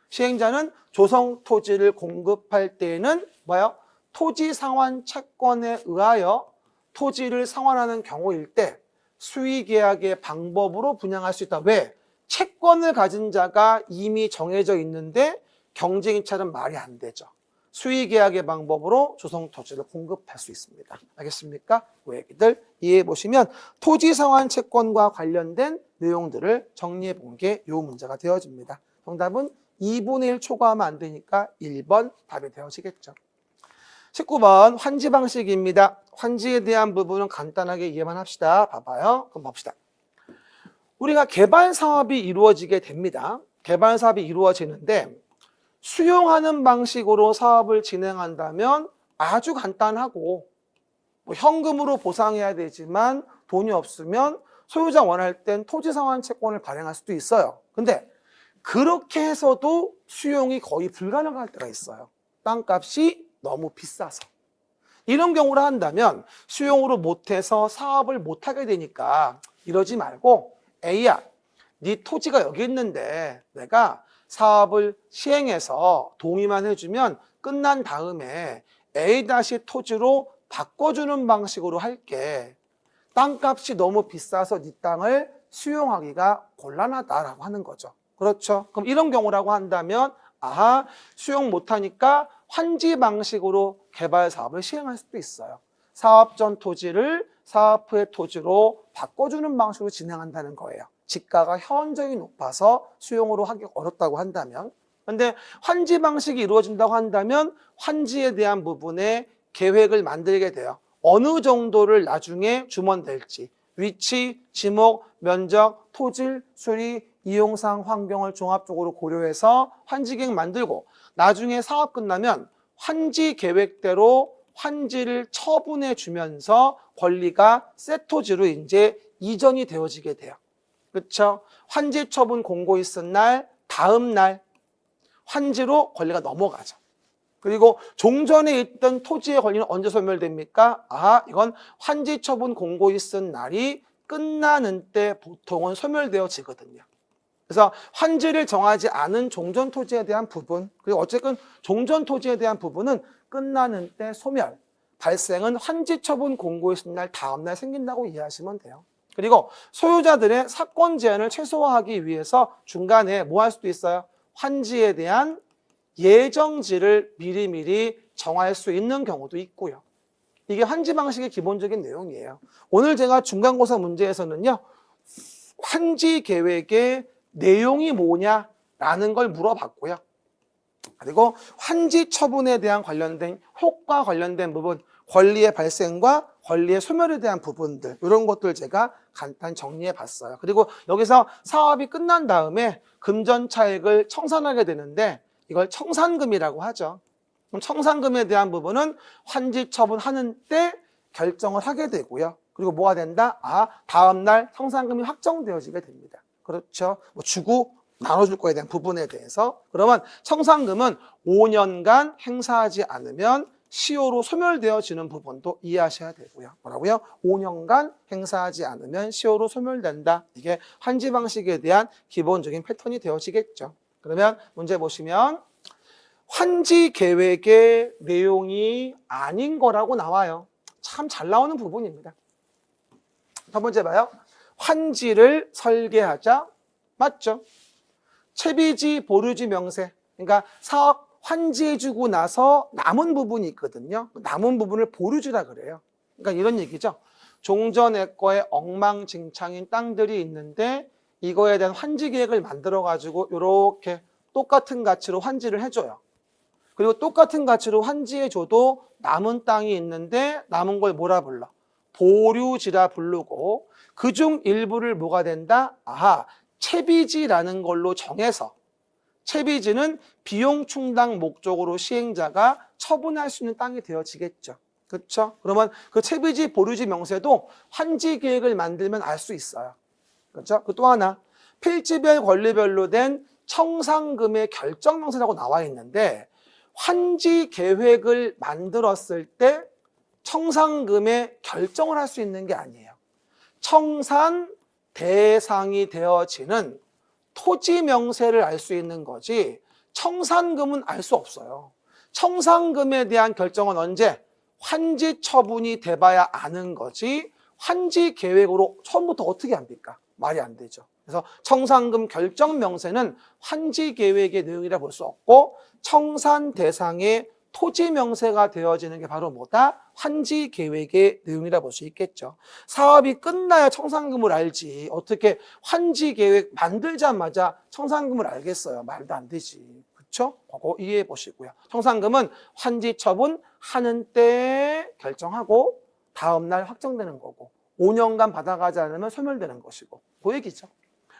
시행자는 조성 토지를 공급할 때에는 뭐요? 토지 상환 채권에 의하여 토지를 상환하는 경우일 때 수의계약의 방법으로 분양할 수 있다. 왜? 채권을 가진 자가 이미 정해져 있는데 경쟁인차는 말이 안 되죠. 수의계약의 방법으로 조성 토지를 공급할 수 있습니다. 알겠습니까? 그 얘기들 이해해 보시면 토지 상환 채권과 관련된 내용들을 정리해 본 게 이 문제가 되어집니다. 정답은 2분의 1 초과하면 안 되니까 1번 답이 되어지겠죠. 19번 환지 방식입니다. 환지에 대한 부분은 간단하게 이해만 합시다. 봐봐요. 그럼 봅시다. 우리가 개발 사업이 이루어지게 됩니다. 개발 사업이 이루어지는데 수용하는 방식으로 사업을 진행한다면 아주 간단하고 현금으로 보상해야 되지만 돈이 없으면 소유자 원할 땐 토지 상환 채권을 발행할 수도 있어요. 근데 그렇게 해서도 수용이 거의 불가능할 때가 있어요. 땅값이 너무 비싸서. 이런 경우를 한다면 수용으로 못해서 사업을 못하게 되니까 이러지 말고 A야, 네 토지가 여기 있는데 내가 사업을 시행해서 동의만 해주면 끝난 다음에 A 토지로 바꿔주는 방식으로 할게. 땅값이 너무 비싸서 네 땅을 수용하기가 곤란하다라고 하는 거죠. 그렇죠? 그럼 이런 경우라고 한다면 수용 못하니까 환지 방식으로 개발 사업을 시행할 수도 있어요. 사업 전 토지를 사업 후의 토지로 바꿔주는 방식으로 진행한다는 거예요. 지가가 현저히 높아서 수용으로 하기 어렵다고 한다면. 근데 환지 방식이 이루어진다고 한다면 환지에 대한 부분에 계획을 만들게 돼요. 어느 정도를 나중에 주문될지, 위치, 지목, 면적, 토질, 수리, 이용상, 환경을 종합적으로 고려해서 환지 계획 만들고 나중에 사업 끝나면 환지 계획대로 환지를 처분해 주면서 권리가 새 토지로 이제 이전이 되어지게 돼요. 그렇죠? 환지 처분 공고 있은 날, 다음 날 환지로 권리가 넘어가죠. 그리고 종전에 있던 토지의 권리는 언제 소멸됩니까? 이건 환지 처분 공고 있은 날이 끝나는 때 보통은 소멸되어지거든요. 그래서 환지를 정하지 않은 종전 토지에 대한 부분, 그리고 어쨌든 종전 토지에 대한 부분은 끝나는 때 소멸, 발생은 환지 처분 공고 있은 날 다음 날 생긴다고 이해하시면 돼요. 그리고 소유자들의 사건 제한을 최소화하기 위해서 중간에 뭐 할 수도 있어요? 환지에 대한 예정지를 미리미리 정할 수 있는 경우도 있고요. 이게 환지 방식의 기본적인 내용이에요. 오늘 제가 중간고사 문제에서는요, 환지 계획의 내용이 뭐냐라는 걸 물어봤고요. 그리고 환지 처분에 대한 관련된 효과 관련된 부분, 권리의 발생과 권리의 소멸에 대한 부분들, 이런 것들 제가 간단히 정리해 봤어요. 그리고 여기서 사업이 끝난 다음에 금전 차익을 청산하게 되는데 이걸 청산금이라고 하죠. 그럼 청산금에 대한 부분은 환지 처분하는 때 결정을 하게 되고요. 그리고 뭐가 된다? 다음 날 청산금이 확정되어지게 됩니다. 그렇죠. 뭐 주고 나눠줄 거에 대한 부분에 대해서. 그러면 청산금은 5년간 행사하지 않으면 시효로 소멸되어지는 부분도 이해하셔야 되고요. 뭐라고요? 5년간 행사하지 않으면 시효로 소멸된다. 이게 환지 방식에 대한 기본적인 패턴이 되어지겠죠. 그러면 문제 보시면 환지 계획의 내용이 아닌 거라고 나와요. 참 잘 나오는 부분입니다. 첫 번째 봐요. 환지를 설계하자. 맞죠? 채비지, 보류지 명세. 그러니까 사업 환지해주고 나서 남은 부분이 있거든요. 남은 부분을 보류지라 그래요. 그러니까 이런 얘기죠. 종전의 거에 엉망진창인 땅들이 있는데 이거에 대한 환지 계획을 만들어가지고 이렇게 똑같은 가치로 환지를 해줘요. 그리고 똑같은 가치로 환지해줘도 남은 땅이 있는데 남은 걸 뭐라 불러? 보류지라 부르고 그중 일부를 뭐가 된다? 채비지라는 걸로 정해서 채비지는 비용 충당 목적으로 시행자가 처분할 수 있는 땅이 되어지겠죠. 그렇죠? 그러면 그 채비지, 보류지 명세도 환지 계획을 만들면 알 수 있어요. 그렇죠? 그 또 하나, 필지별 권리별로 된 청산금의 결정 명세라고 나와 있는데 환지 계획을 만들었을 때 청산금의 결정을 할 수 있는 게 아니에요. 청산 대상이 되어지는 토지 명세를 알 수 있는 거지 청산금은 알 수 없어요. 청산금에 대한 결정은 언제? 환지 처분이 돼봐야 아는 거지 환지 계획으로 처음부터 어떻게 합니까? 말이 안 되죠. 그래서 청산금 결정 명세는 환지 계획의 내용이라 볼 수 없고 청산 대상의 토지 명세가 되어지는 게 바로 뭐다? 환지 계획의 내용이라 볼 수 있겠죠. 사업이 끝나야 청산금을 알지. 어떻게 환지 계획 만들자마자 청산금을 알겠어요. 말도 안 되지. 그렇죠? 그거 이해해 보시고요. 청산금은 환지 처분 하는 때 결정하고 다음 날 확정되는 거고 5년간 받아가지 않으면 소멸되는 것이고 그 얘기죠.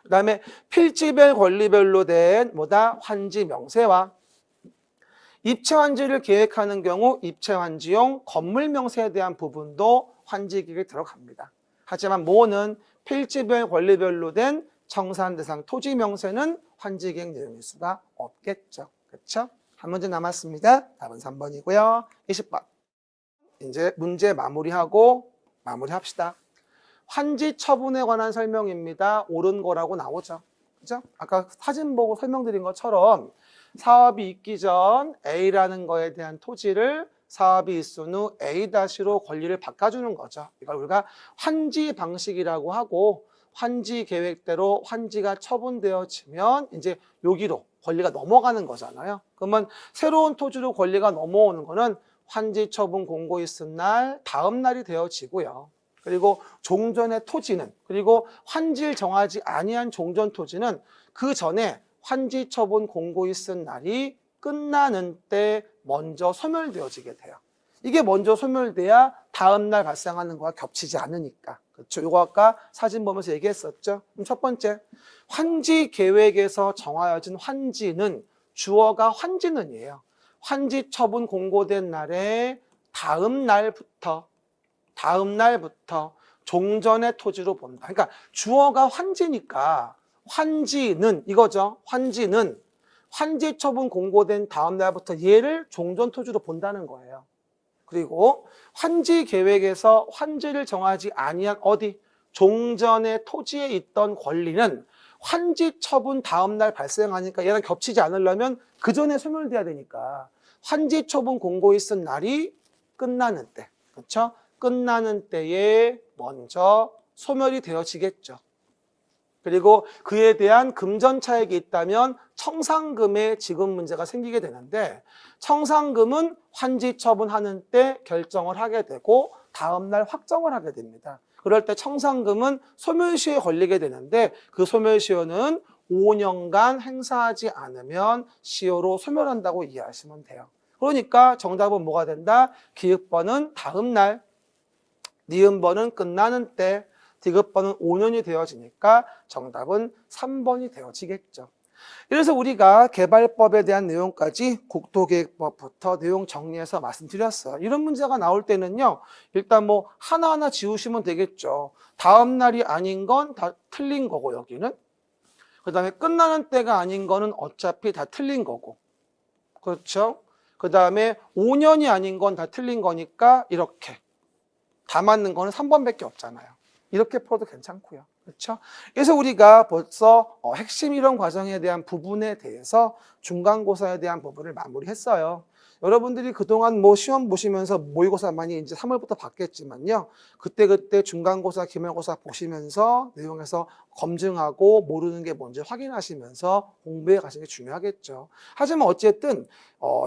그 다음에 필지별 권리별로 된 환지 명세와 입체환지를 계획하는 경우 입체환지용 건물 명세에 대한 부분도 환지 계획에 들어갑니다. 하지만 뭐는 필지별 권리별로 된 청산 대상 토지 명세는 환지 계획 내용일 수가 없겠죠. 그렇죠? 한 문제 남았습니다. 답은 3번이고요. 20번. 이제 문제 마무리합시다. 환지 처분에 관한 설명입니다. 옳은 거라고 나오죠. 그죠? 아까 사진 보고 설명드린 것처럼 사업이 있기 전 A라는 거에 대한 토지를 사업이 있은 후 A-로 권리를 바꿔주는 거죠. 이걸 우리가 환지 방식이라고 하고 환지 계획대로 환지가 처분되어지면 이제 여기로 권리가 넘어가는 거잖아요. 그러면 새로운 토지로 권리가 넘어오는 거는 환지 처분 공고 있은 날 다음 날이 되어지고요. 그리고 종전의 토지는, 그리고 환지를 정하지 아니한 종전 토지는 그 전에 환지 처분 공고 있은 날이 끝나는 때 먼저 소멸되어지게 돼요. 이게 먼저 소멸돼야 다음 날 발생하는 거와 겹치지 않으니까. 그렇죠? 이거 아까 사진 보면서 얘기했었죠. 그럼 첫 번째, 환지 계획에서 정하여진 환지는 주어가 환지는이에요. 환지 처분 공고된 날에 다음 날부터 종전의 토지로 본다. 그러니까 주어가 환지니까 환지는 이거죠. 환지는 환지 처분 공고된 다음 날부터 얘를 종전 토지로 본다는 거예요. 그리고 환지 계획에서 환지를 정하지 아니한 어디? 종전의 토지에 있던 권리는 환지 처분 다음 날 발생하니까 얘랑 겹치지 않으려면 그 전에 소멸돼야 되니까 환지 처분 공고 있은 날이 끝나는 때, 그렇죠? 끝나는 때에 먼저 소멸이 되어지겠죠. 그리고 그에 대한 금전 차익이 있다면 청산금의 지급 문제가 생기게 되는데, 청산금은 환지 처분하는 때 결정을 하게 되고 다음 날 확정을 하게 됩니다. 그럴 때 청산금은 소멸시효에 걸리게 되는데, 그 소멸시효는 5년간 행사하지 않으면 시효로 소멸한다고 이해하시면 돼요. 그러니까 정답은 뭐가 된다? 기읍번은 다음 날, 니은번은 끝나는 때, 디귿번은 5년이 되어지니까 정답은 3번이 되어지겠죠. 그래서 우리가 개발법에 대한 내용까지 국토계획법부터 내용 정리해서 말씀드렸어요. 이런 문제가 나올 때는요, 일단 뭐 하나하나 지우시면 되겠죠. 다음 날이 아닌 건 다 틀린 거고, 여기는. 그 다음에 끝나는 때가 아닌 거는 어차피 다 틀린 거고. 그렇죠? 그 다음에 5년이 아닌 건 다 틀린 거니까 이렇게. 다 맞는 거는 3번밖에 없잖아요. 이렇게 풀어도 괜찮고요. 그렇죠? 그래서 우리가 벌써 핵심 이론 과정에 대한 부분에 대해서 중간고사에 대한 부분을 마무리했어요. 여러분들이 그동안 뭐 시험 보시면서 모의고사 많이 이제 3월부터 받겠지만요. 그때 중간고사, 기말고사 보시면서 내용에서 검증하고 모르는 게 뭔지 확인하시면서 공부해 가시는 게 중요하겠죠. 하지만 어쨌든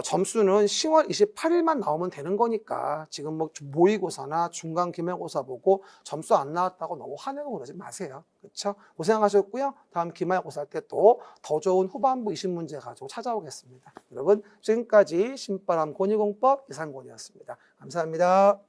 점수는 10월 28일만 나오면 되는 거니까 지금 뭐 모의고사나 중간 기말고사 보고 점수 안 나왔다고 너무 화내고 그러지 마세요. 그렇죠? 고생하셨고요. 다음 기말고사 때 또 더 좋은 후반부 20문제 가지고 찾아오겠습니다. 여러분 지금까지 신바람 권위공법 이상권이었습니다. 감사합니다.